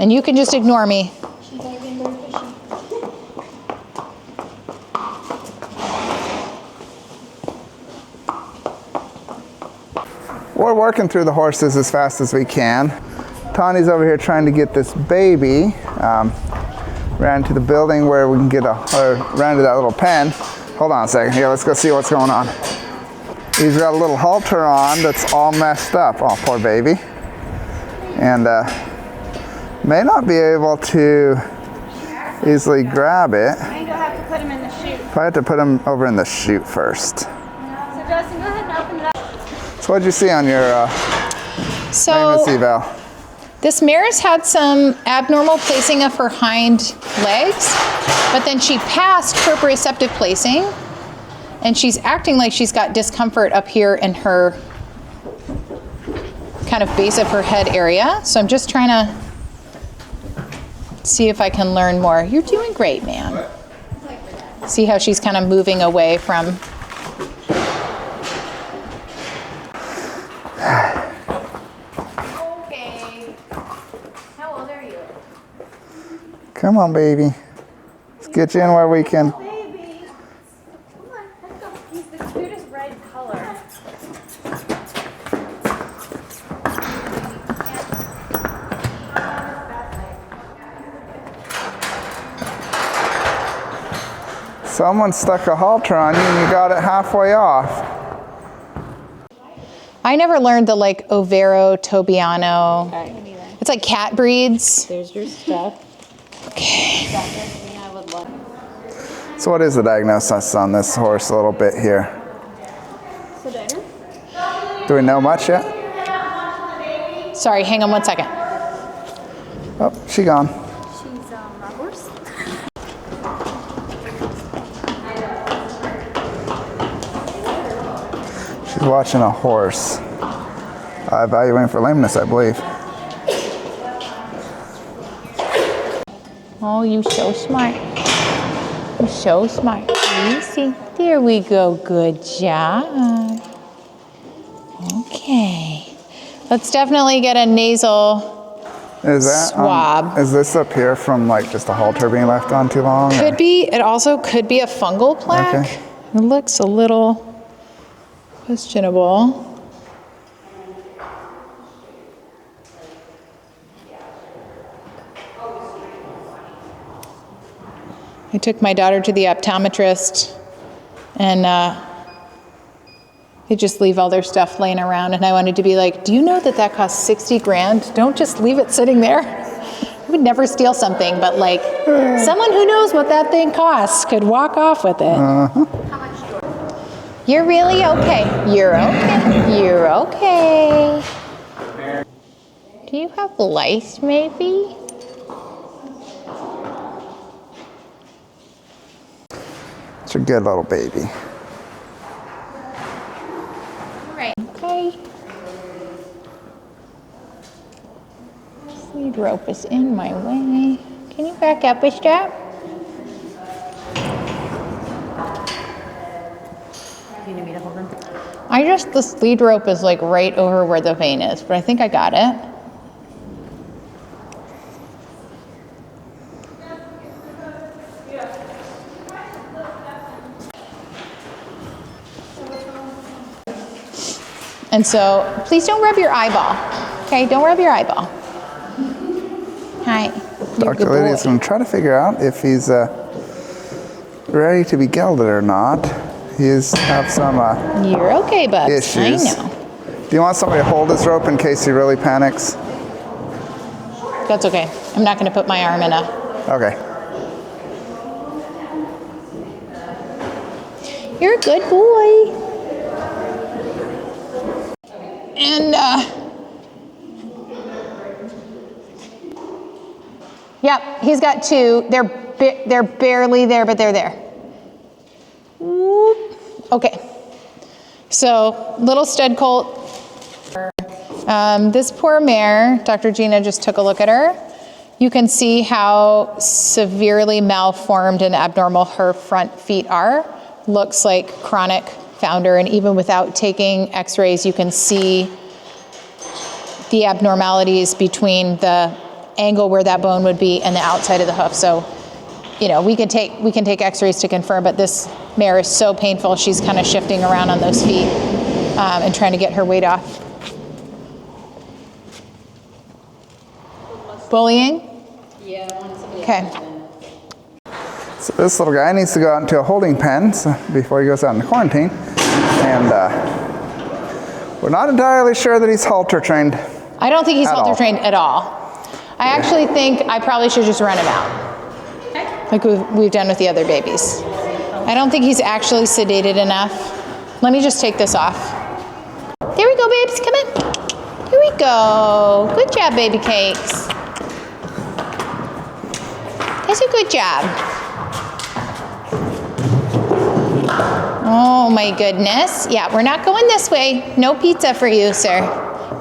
And you can just ignore me. We're working through the horses as fast as we can. Tawny's over here trying to get this baby. Ran to the building where we can get ran to that little pen. Hold on a second here, let's go see what's going on. He's got a little halter on that's all messed up. Oh, poor baby. And may not be able to easily grab it. I think you'll have to put him in the chute. Probably have to put him over in the chute first. So Justin, go ahead and open it up. So what'd you see on your So famous eval? this mare's had some abnormal placing of her hind legs, but then she passed proprioceptive placing, and she's acting like she's got discomfort up here in her kind of base of her head area. So I'm just trying to see if I can learn more. You're doing great, man. See how she's kind of moving away from. Okay. How old are you? Come on, baby. Let's get you in where we can. Baby. Come on, let's go. He's the cutest red color. Someone stuck a halter on you and you got it halfway off. I never learned the like Overo, Tobiano. It's like cat breeds. There's your stuff. Okay. So what is the diagnosis on this horse a little bit here? Sedator? Do we know much yet? Sorry, hang on one second. Oh, she gone. She's a horse. She's watching a horse. Evaluating for lameness, I believe. Oh, you so smart. You're so smart. Easy. There we go. Good job. Okay. Let's definitely get a nasal. Is that Swab. Is this up here from like just a halter being left on too long? or- Could be. It also could be a fungal plaque. Okay. It looks a little questionable. I took my daughter to the optometrist, and They just leave all their stuff laying around, and I wanted to be like, do you know that that costs 60 grand? Don't just leave it sitting there. I would never steal something, but like someone who knows what that thing costs could walk off with it. You're really okay. You're okay. You're okay. Do you have lice maybe? It's a good little baby. Right. Okay. Lead rope is in my way. Can you back up a step? You need me to hold him? This lead rope is like right over where the vein is, but I think I got it. And so, please don't rub your eyeball. Okay, don't rub your eyeball. Hi. You're a good Dr. Lydia's boy. going to try to figure out if he's ready to be gelded or not. He's have some You're okay, Bubs. issues. I know. Do you want somebody to hold his rope in case he really panics? That's okay. I'm not going to put my arm in a... Okay. You're a good boy. And, yep, he's got two. They're barely there, but they're there. Whoop. Okay. So, little stud colt. This poor mare, Dr. Gina just took a look at her. You can see how severely malformed and abnormal her front feet are. Looks like chronic founder, and even without taking x-rays, you can see the abnormalities between the angle where that bone would be and the outside of the hoof. So, you know, we can take x-rays to confirm, but this mare is so painful, she's kind of shifting around on those feet and trying to get her weight off. Bullying? Yeah, I want somebody Okay. So this little guy needs to go out into a holding pen before he goes out into quarantine. And we're not entirely sure that he's halter trained. I don't think he's At all. halter trained at all. I actually think I probably should just run him out, like we've done with the other babies. I don't think he's actually sedated enough. Let me just take this off. There we go, babes, come in. Here we go. Good job, baby cakes. That's a good job. Oh my goodness. Yeah, we're not going this way. No pizza for you, sir.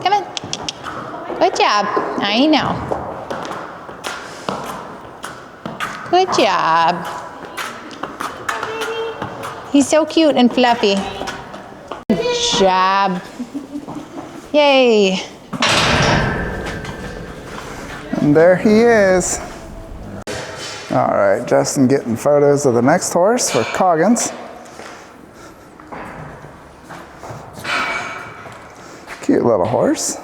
Come on. Good job. I know. Good job. He's so cute and fluffy. Good job. Yay. And there he is. All right, Justin getting photos of the next horse for Coggins. Cute little horse.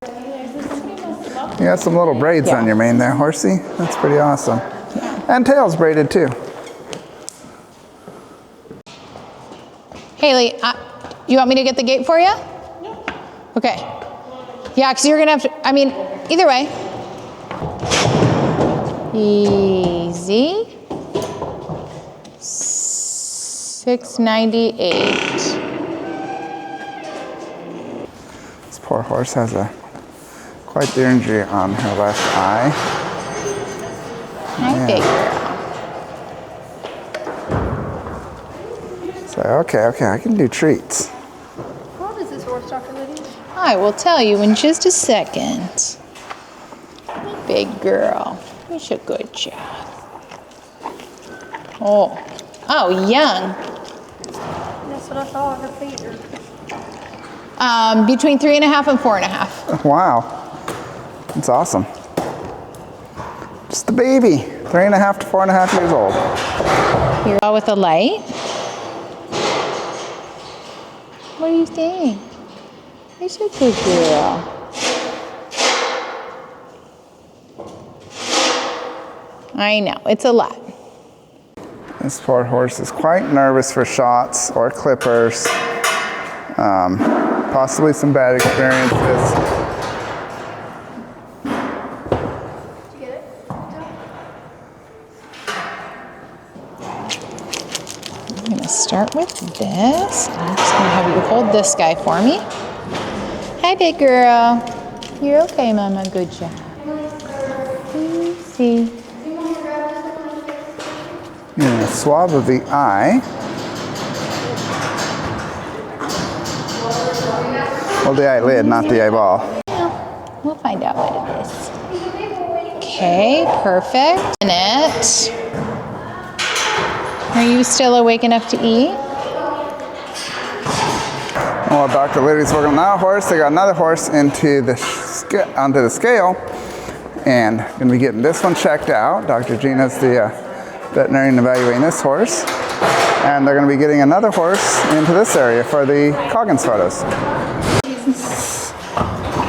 You got some little braids on your mane there, horsey. That's pretty awesome. And tail's braided too. Haley, you want me to get the gate for you? No. Okay. Yeah, because you're going to have to, I mean, either way. Easy. 698. This poor horse has quite the injury on her left eye. Hi, big girl. So, okay, I can do treats. How old is this horse, Dr. Lydia? I will tell you in just a second. Big girl. You're a good job. Oh, young. That's what I thought. Her feet are. Between 3.5 and 4.5. Wow, that's awesome. Just a baby, 3.5 to 4.5 years old. You're all with the light. What do you think? You're so good, girl. I know, it's a lot. This poor horse is quite nervous for shots or clippers. Possibly some bad experiences. Did you get it? I'm gonna start with this. I'm just gonna have you hold this guy for me. Hi, big girl. You're okay, Mama. Good job. Easy. A swab of the eye. Well, the eyelid, not the eyeball. Well, we'll find out what it is. Okay, perfect. Annette, are you still awake enough to eat? Well, Dr. Liddy's working on that horse. They got another horse onto the scale, and going to be getting this one checked out. Dr. Gina's the veterinarian evaluating this horse, and they're going to be getting another horse into this area for the Coggins photos.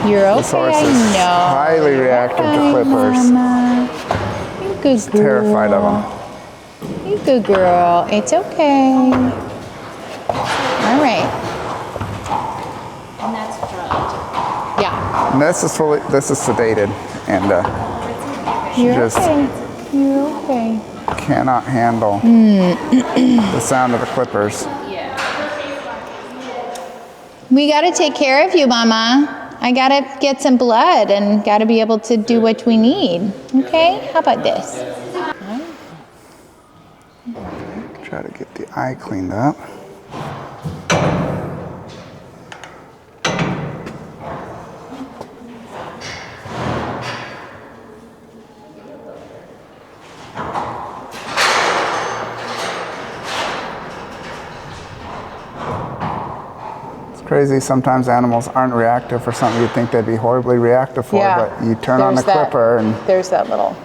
You're okay, This horse I is know. highly reactive to clippers. Mama. You good girl. Terrified of them. You good girl. It's okay. All right. And that's drugged. Yeah. And this is sedated, and You're just okay. You're okay. cannot handle the sound of the clippers. We got to take care of you, Mama. I got to get some blood and got to be able to do what we need. Okay? How about this? Try to get the eye cleaned up. Crazy, sometimes animals aren't reactive for something you'd think they'd be horribly reactive for, Yeah. but you turn on the There's that- clipper and There's that little.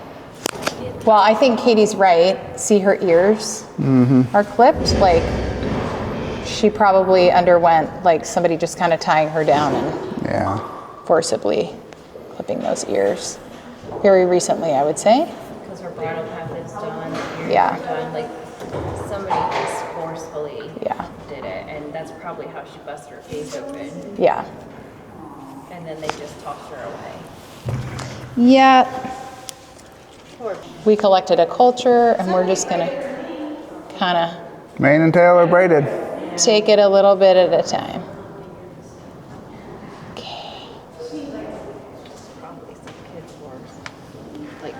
Well, I think Katie's right. See, her ears are clipped. Like, she probably underwent, like, somebody just kind of tying her down and yeah. forcibly clipping those ears. Very recently, I would say. Because her bridle path is done, ears Yeah. are done. Like, somebody just forcefully Yeah. did it. And that's probably how she busted her face open. Yeah. And then they just tossed her away. Yeah. Poor We collected a culture and we're just going to kind of Mane and tail are braided. take it a little bit at a time. Okay. probably some kid's horse. Like,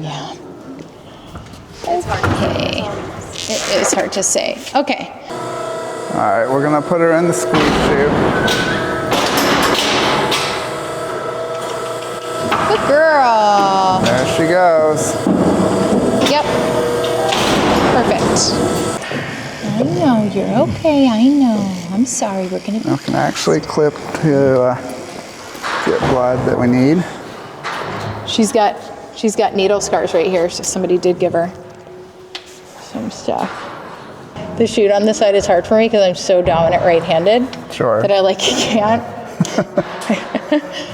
Yeah. it's hard to Okay. It is hard to say. Okay. All right, we're gonna put her in the squeeze chute. Good girl. There she goes. Yep. Perfect. I know, you're okay. I know. I'm sorry. We're going to We can actually clip to get blood that we need. She's got needle scars right here, so somebody did give her some stuff. The chute on this side is hard for me because I'm so dominant right-handed Sure. that I can't.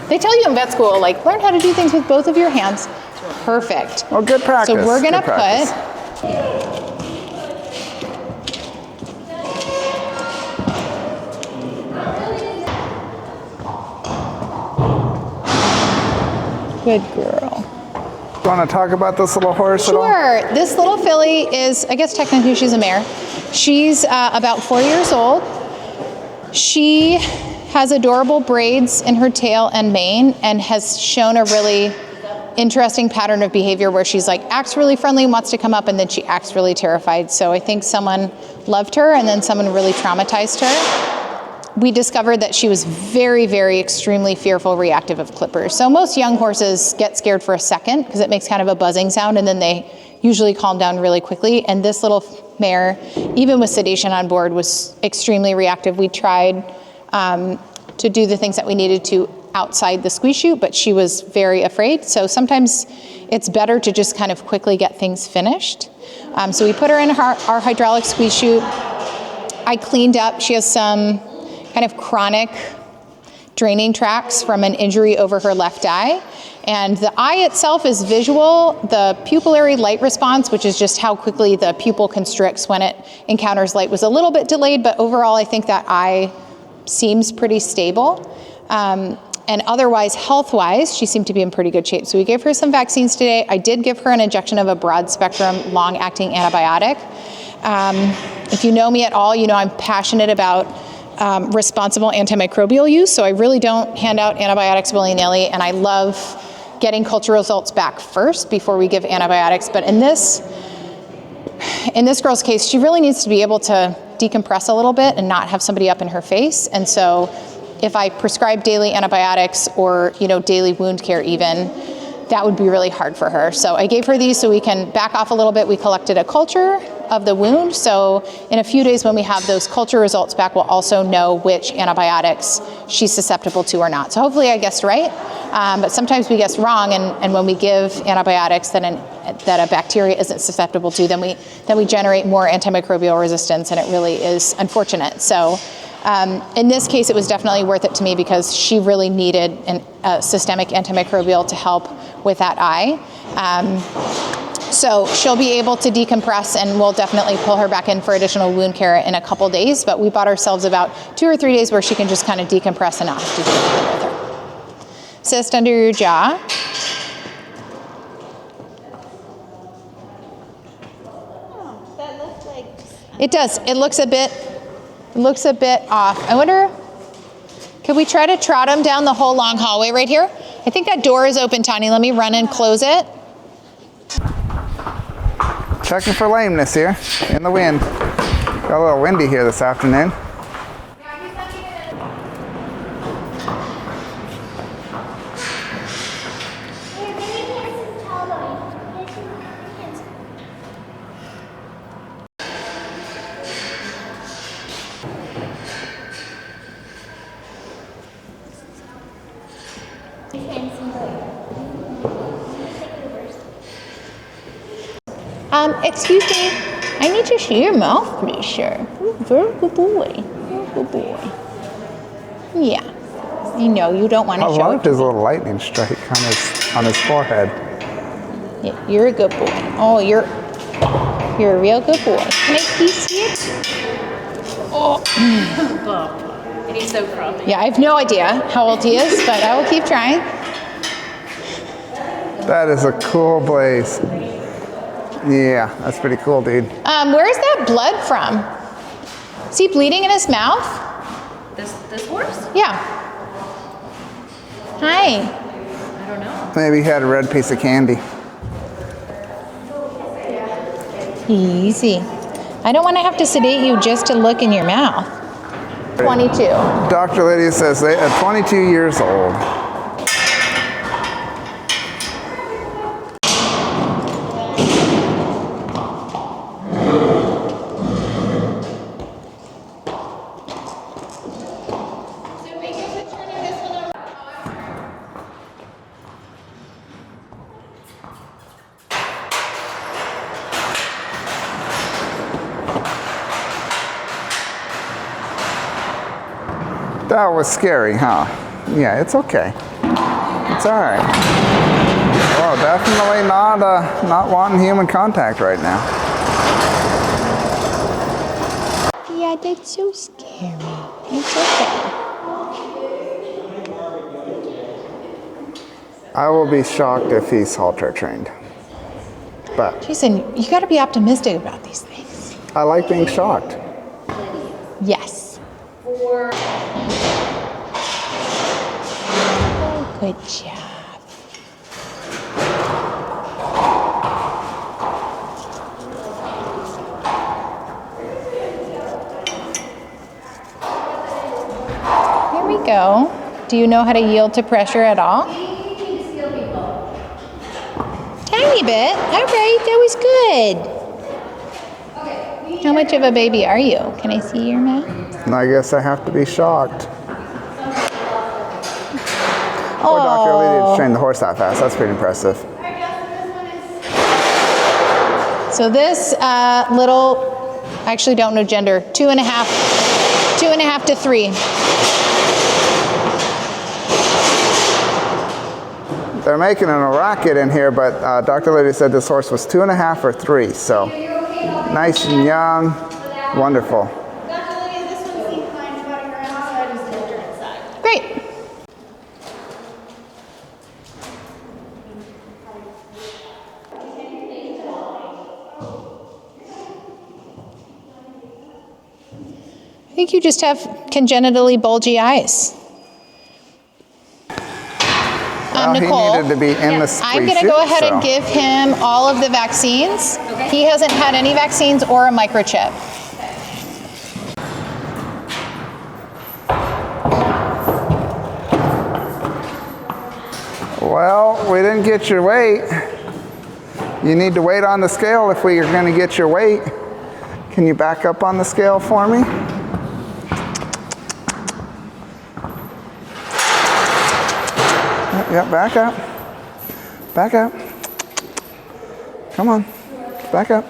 They tell you in vet school, learn how to do things with both of your hands. Perfect. Well, good practice. So we're gonna Good practice. Good girl. You want to talk about this little horse at all? Sure. This little filly is, I guess technically she's a mare. She's about 4 years old. She has adorable braids in her tail and mane and has shown a really interesting pattern of behavior where she's acts really friendly and wants to come up, and then she acts really terrified. So I think someone loved her and then someone really traumatized her. We discovered that she was very, very extremely fearful, reactive of clippers. So most young horses get scared for a second because it makes kind of a buzzing sound, and then they usually calm down really quickly. And this little mare, even with sedation on board, was extremely reactive. We tried to do the things that we needed to outside the squeeze chute, but she was very afraid. So sometimes it's better to just kind of quickly get things finished. So we put her in our hydraulic squeeze chute. I cleaned up. She has some kind of chronic draining tracts from an injury over her left eye. And the eye itself is visual. The pupillary light response, which is just how quickly the pupil constricts when it encounters light, was a little bit delayed, but overall I think that eye seems pretty stable. And otherwise, health-wise, she seemed to be in pretty good shape. So we gave her some vaccines today. I did give her an injection of a broad-spectrum, long-acting antibiotic. If you know me at all, you know I'm passionate about responsible antimicrobial use, so I really don't hand out antibiotics willy-nilly, and I love getting culture results back first before we give antibiotics. But in this girl's case, she really needs to be able to decompress a little bit and not have somebody up in her face. And so if I prescribe daily antibiotics or, daily wound care even, that would be really hard for her. So I gave her these so we can back off a little bit. We collected a culture of the wound. So in a few days when we have those culture results back, we'll also know which antibiotics she's susceptible to or not. So hopefully I guessed right. But sometimes we guess wrong, and when we give antibiotics that a bacteria isn't susceptible to, then we generate more antimicrobial resistance, and it really is unfortunate. So in this case, it was definitely worth it to me because she really needed a systemic antimicrobial to help with that eye. So she'll be able to decompress, and we'll definitely pull her back in for additional wound care in a couple days, but we bought ourselves about 2 or 3 days where she can just kind of decompress and not have to do anything with her. Cyst under your jaw. Oh, that looks like. It does. It looks a bit off. I wonder, could we try to trot him down the whole long hallway right here? I think that door is open, Tanya. Let me run and close it. Checking for lameness here in the wind. Got a little windy here this afternoon. Excuse me, I need to see your mouth, please, sir. Very good boy. Very good boy. Yeah. I know you don't want to I show loved it. his little lightning strike on his forehead. Yeah, you're a good boy. Oh, you're a real good boy. Can I please see it? Oh. And he's so proud. Yeah, I have no idea how old he is, but I will keep trying. That is a cool blaze. Yeah, that's pretty cool, dude. Where's that blood from? Is he bleeding in his mouth? This horse? Yeah. Hi. I don't know. Maybe he had a red piece of candy. Easy. I don't want to have to sedate you just to look in your mouth. 22. Dr. Lydia says they are 22 years old. That was scary, huh? Yeah, it's okay. It's all right. Well, definitely not wanting human contact right now. Yeah, that's so scary. It's okay. I will be shocked if he's halter trained. But Jason, you got to be optimistic about these things. I like being shocked. Yes. Oh, good job. Here we go. Do you know how to yield to pressure at all? Tiny bit. All right, that was good. How much of a baby are you? Can I see your mouth? And I guess I have to be shocked. Oh, Or Dr. Lydia to train the horse that fast. That's pretty impressive. So this little, I actually don't know gender, 2.5 to 3. They're making a rocket in here, but Dr. Lydia said this horse was 2.5 or 3, so nice and young, wonderful. Dr. Lydia, this one seems fine. It's got a ground side and center inside. Great. I think you just have congenitally bulgy eyes. Well, Nicole, he needed to be in the squeeze I'm going to chute, go ahead so. and give him all of the vaccines. He hasn't had any vaccines or a microchip. Well, we didn't get your weight. You need to wait on the scale if we are going to get your weight. Can you back up on the scale for me? Yep, back up. Back up. Come on. Back up.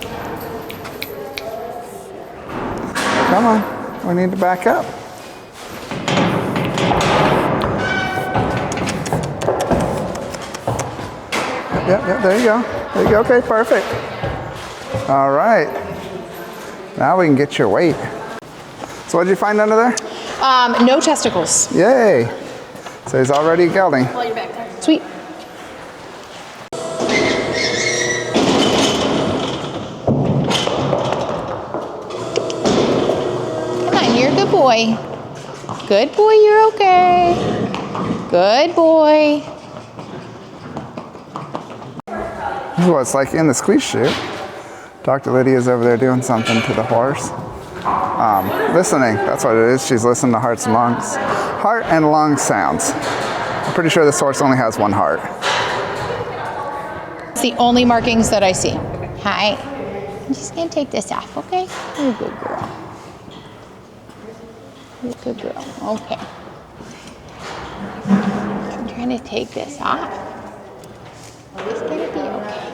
Come on. We need to back up. Yep, there you go. There you go. Okay, perfect. All right. Now we can get your weight. So what did you find under there? No testicles. Yay. So he's already gelding. Well, you're back there. Sweet. Come on, you're a good boy. Good boy, you're okay. Good boy. This is what it's like in the squeeze chute. Dr. Lydia's over there doing something to the horse. Listening, that's what it is. She's listening to hearts and lungs. Heart and lung sounds. I'm pretty sure this horse only has one heart. It's the only markings that I see. Hi. I'm just gonna take this off, okay? You're a good girl. You're a good girl. Okay. I'm trying to take this off. It's gonna be okay.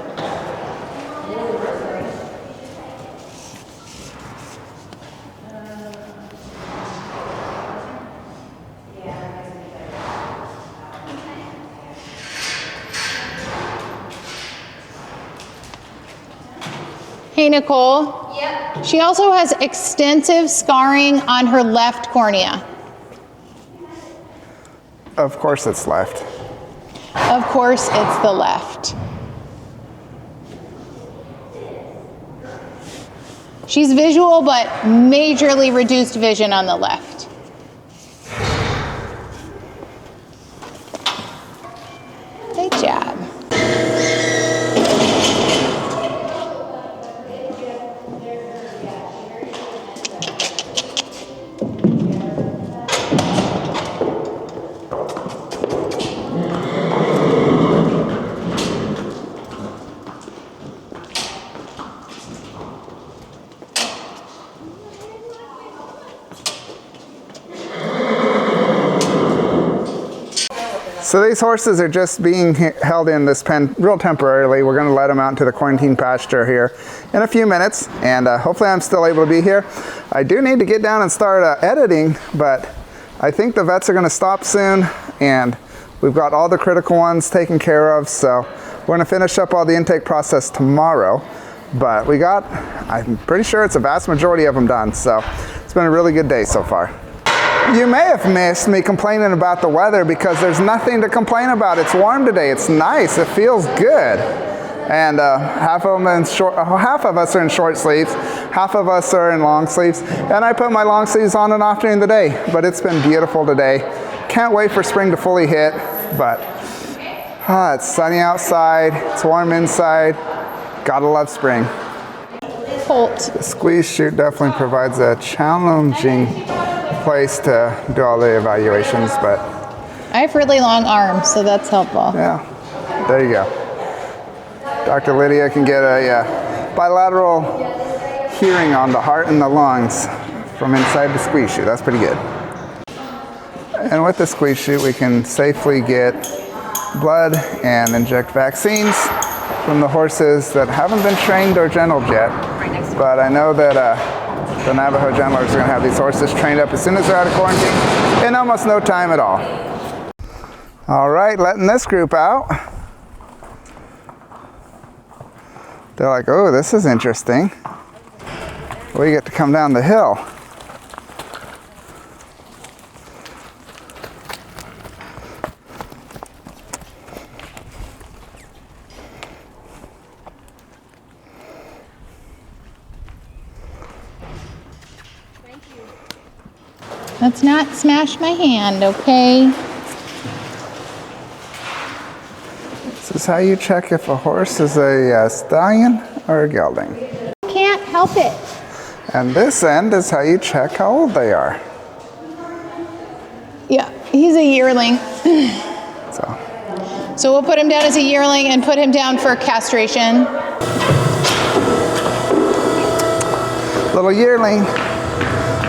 Hey, Nicole. Yep. She also has extensive scarring on her left cornea. Of course it's left. Of course, it's the left. She's visual, but majorly reduced vision on the left. Good job. So these horses are just being held in this pen real temporarily. We're going to let them out into the quarantine pasture here in a few minutes, and hopefully I'm still able to be here. I do need to get down and start editing, but I think the vets are going to stop soon, and we've got all the critical ones taken care of, so we're going to finish up all the intake process tomorrow. But we got, I'm pretty sure it's a vast majority of them done, so it's been a really good day so far. You may have missed me complaining about the weather because there's nothing to complain about. It's warm today. It's nice. It feels good. And half of us are in short sleeves, half of us are in long sleeves. And I put my long sleeves on and off during the day, but it's been beautiful today. Can't wait for spring to fully hit, but it's sunny outside. It's warm inside. Gotta love spring. Colt. The squeeze chute definitely provides a challenging place to do all the evaluations, but I have really long arms, so that's helpful. yeah, there you go. Dr. Lydia can get a bilateral hearing on the heart and the lungs from inside the squeeze chute. That's pretty good. And with the squeeze chute, we can safely get blood and inject vaccines from the horses that haven't been trained or gentled yet. But I know that the Navajo gentlers are going to have these horses trained up as soon as they're out of quarantine in almost no time at all. All right, letting this group out. They're like, oh, this is interesting. We get to come down the hill. Let's not smash my hand, okay? This is how you check if a horse is a stallion or a gelding. Can't help it. And this end is how you check how old they are. Yeah, he's a yearling. So we'll put him down as a yearling and put him down for castration. Little yearling.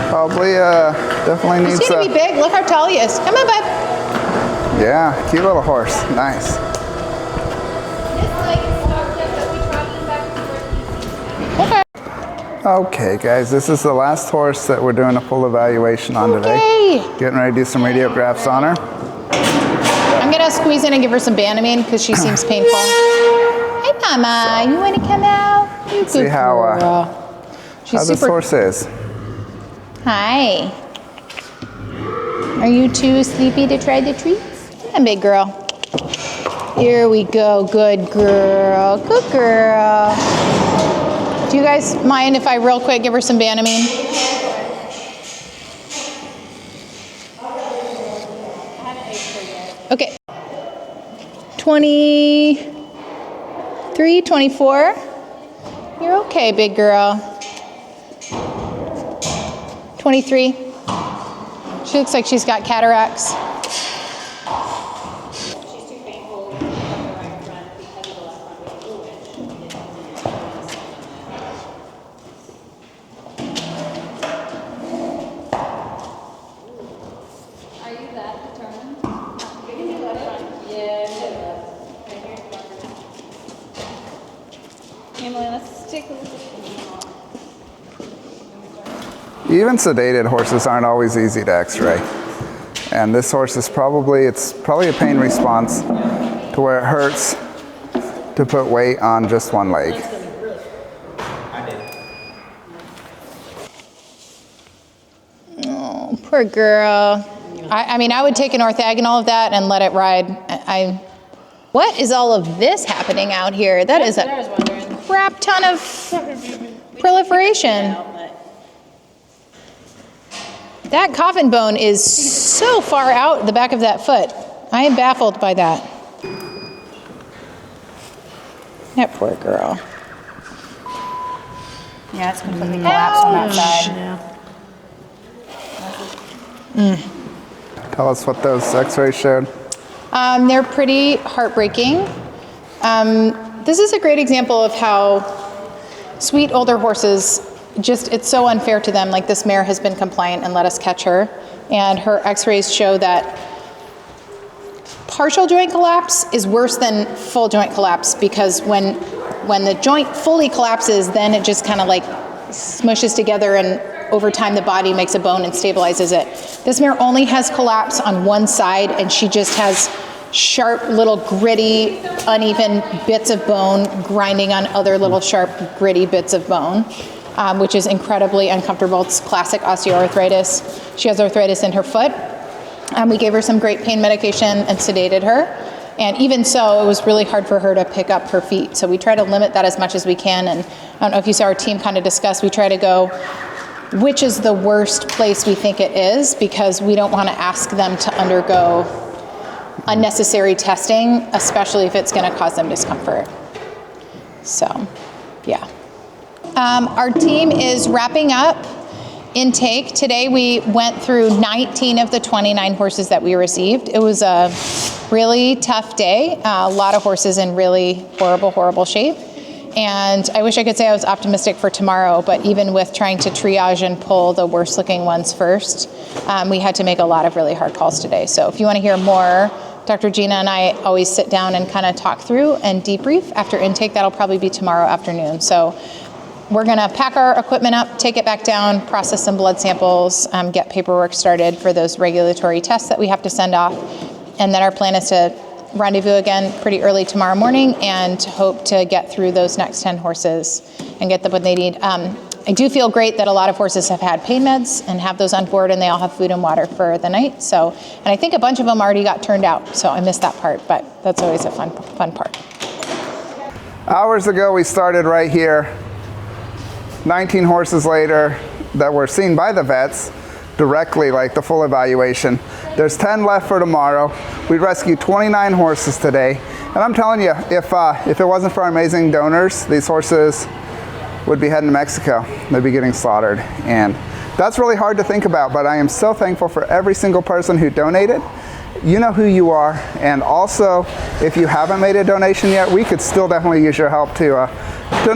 Probably definitely needs He's gonna be big. Look how tall he is. Come on, bud. Yeah, cute little horse. Nice. Okay. Okay, guys, this is the last horse that we're doing a full evaluation on today. Okay. Getting ready to do some radiographs on her. I'm gonna squeeze in and give her some Banamine because she seems painful. Hey, Mama, you wanna come out? You good See how girl. She's how this super. horse is. Hi. Are you too sleepy to try the treats? Come on, big girl. Here we go. Good girl. Good girl. Do you guys mind if I real quick give her some Banamine? Okay. 23, 24. You're okay, big girl. 23. She looks like she's got cataracts. Are you that determined? We can do left front. Yeah, do left. Right here. Emily, let's take a look at Even sedated horses aren't always easy to x-ray. And this horse is probably a pain response to where it hurts to put weight on just one leg. Oh, poor girl. I mean, I would take an orthogonal of that and let it ride. What is all of this happening out here? That is a crap ton of proliferation. That coffin bone is so far out the back of that foot. I am baffled by that. That poor girl. Yeah, it's completely collapsed on that side. Tell us what those x-rays showed. They're pretty heartbreaking. This is a great example of how sweet older horses, it's so unfair to them. Like, this mare has been compliant and let us catch her, and her x-rays show that partial joint collapse is worse than full joint collapse, because when the joint fully collapses, then it just kind of like smushes together, and over time the body makes a bone and stabilizes it. This mare only has collapse on one side, and she just has sharp little gritty uneven bits of bone grinding on other little sharp gritty bits of bone, which is incredibly uncomfortable. It's classic osteoarthritis. She has arthritis in her foot. We gave her some great pain medication and sedated her. And even so, it was really hard for her to pick up her feet. So we try to limit that as much as we can. And I don't know if you saw our team kind of discuss, we try to go, which is the worst place we think it is, because we don't want to ask them to undergo unnecessary testing, especially if it's going to cause them discomfort. So, yeah. Our team is wrapping up intake. Today we went through 19 of the 29 horses that we received. It was a really tough day. A lot of horses in really horrible shape. And I wish I could say I was optimistic for tomorrow, but even with trying to triage and pull the worst looking ones first, we had to make a lot of really hard calls today. So if you want to hear more, Dr. Gina and I always sit down and kind of talk through and debrief after intake. That'll probably be tomorrow afternoon. So we're going to pack our equipment up, take it back down, process some blood samples, get paperwork started for those regulatory tests that we have to send off. And then our plan is to rendezvous again pretty early tomorrow morning and hope to get through those next 10 horses and get them what they need. I do feel great that a lot of horses have had pain meds and have those on board, and they all have food and water for the night. So, and I think a bunch of them already got turned out, so I missed that part, but that's always a fun part. Hours ago, we started right here. 19 horses later that were seen by the vets directly, like the full evaluation. There's 10 left for tomorrow. We rescued 29 horses today. And I'm telling you, if it wasn't for our amazing donors, these horses would be heading to Mexico. They'd be getting slaughtered. And that's really hard to think about, but I am so thankful for every single person who donated. You know who you are. And also, if you haven't made a donation yet, we could still definitely use your help to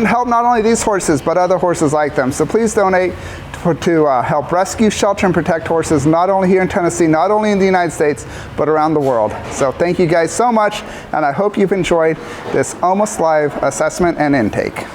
help not only these horses, but other horses like them. So please donate to help rescue, shelter, and protect horses, not only here in Tennessee, not only in the United States, but around the world. So thank you guys so much, and I hope you've enjoyed this Almost Live assessment and intake.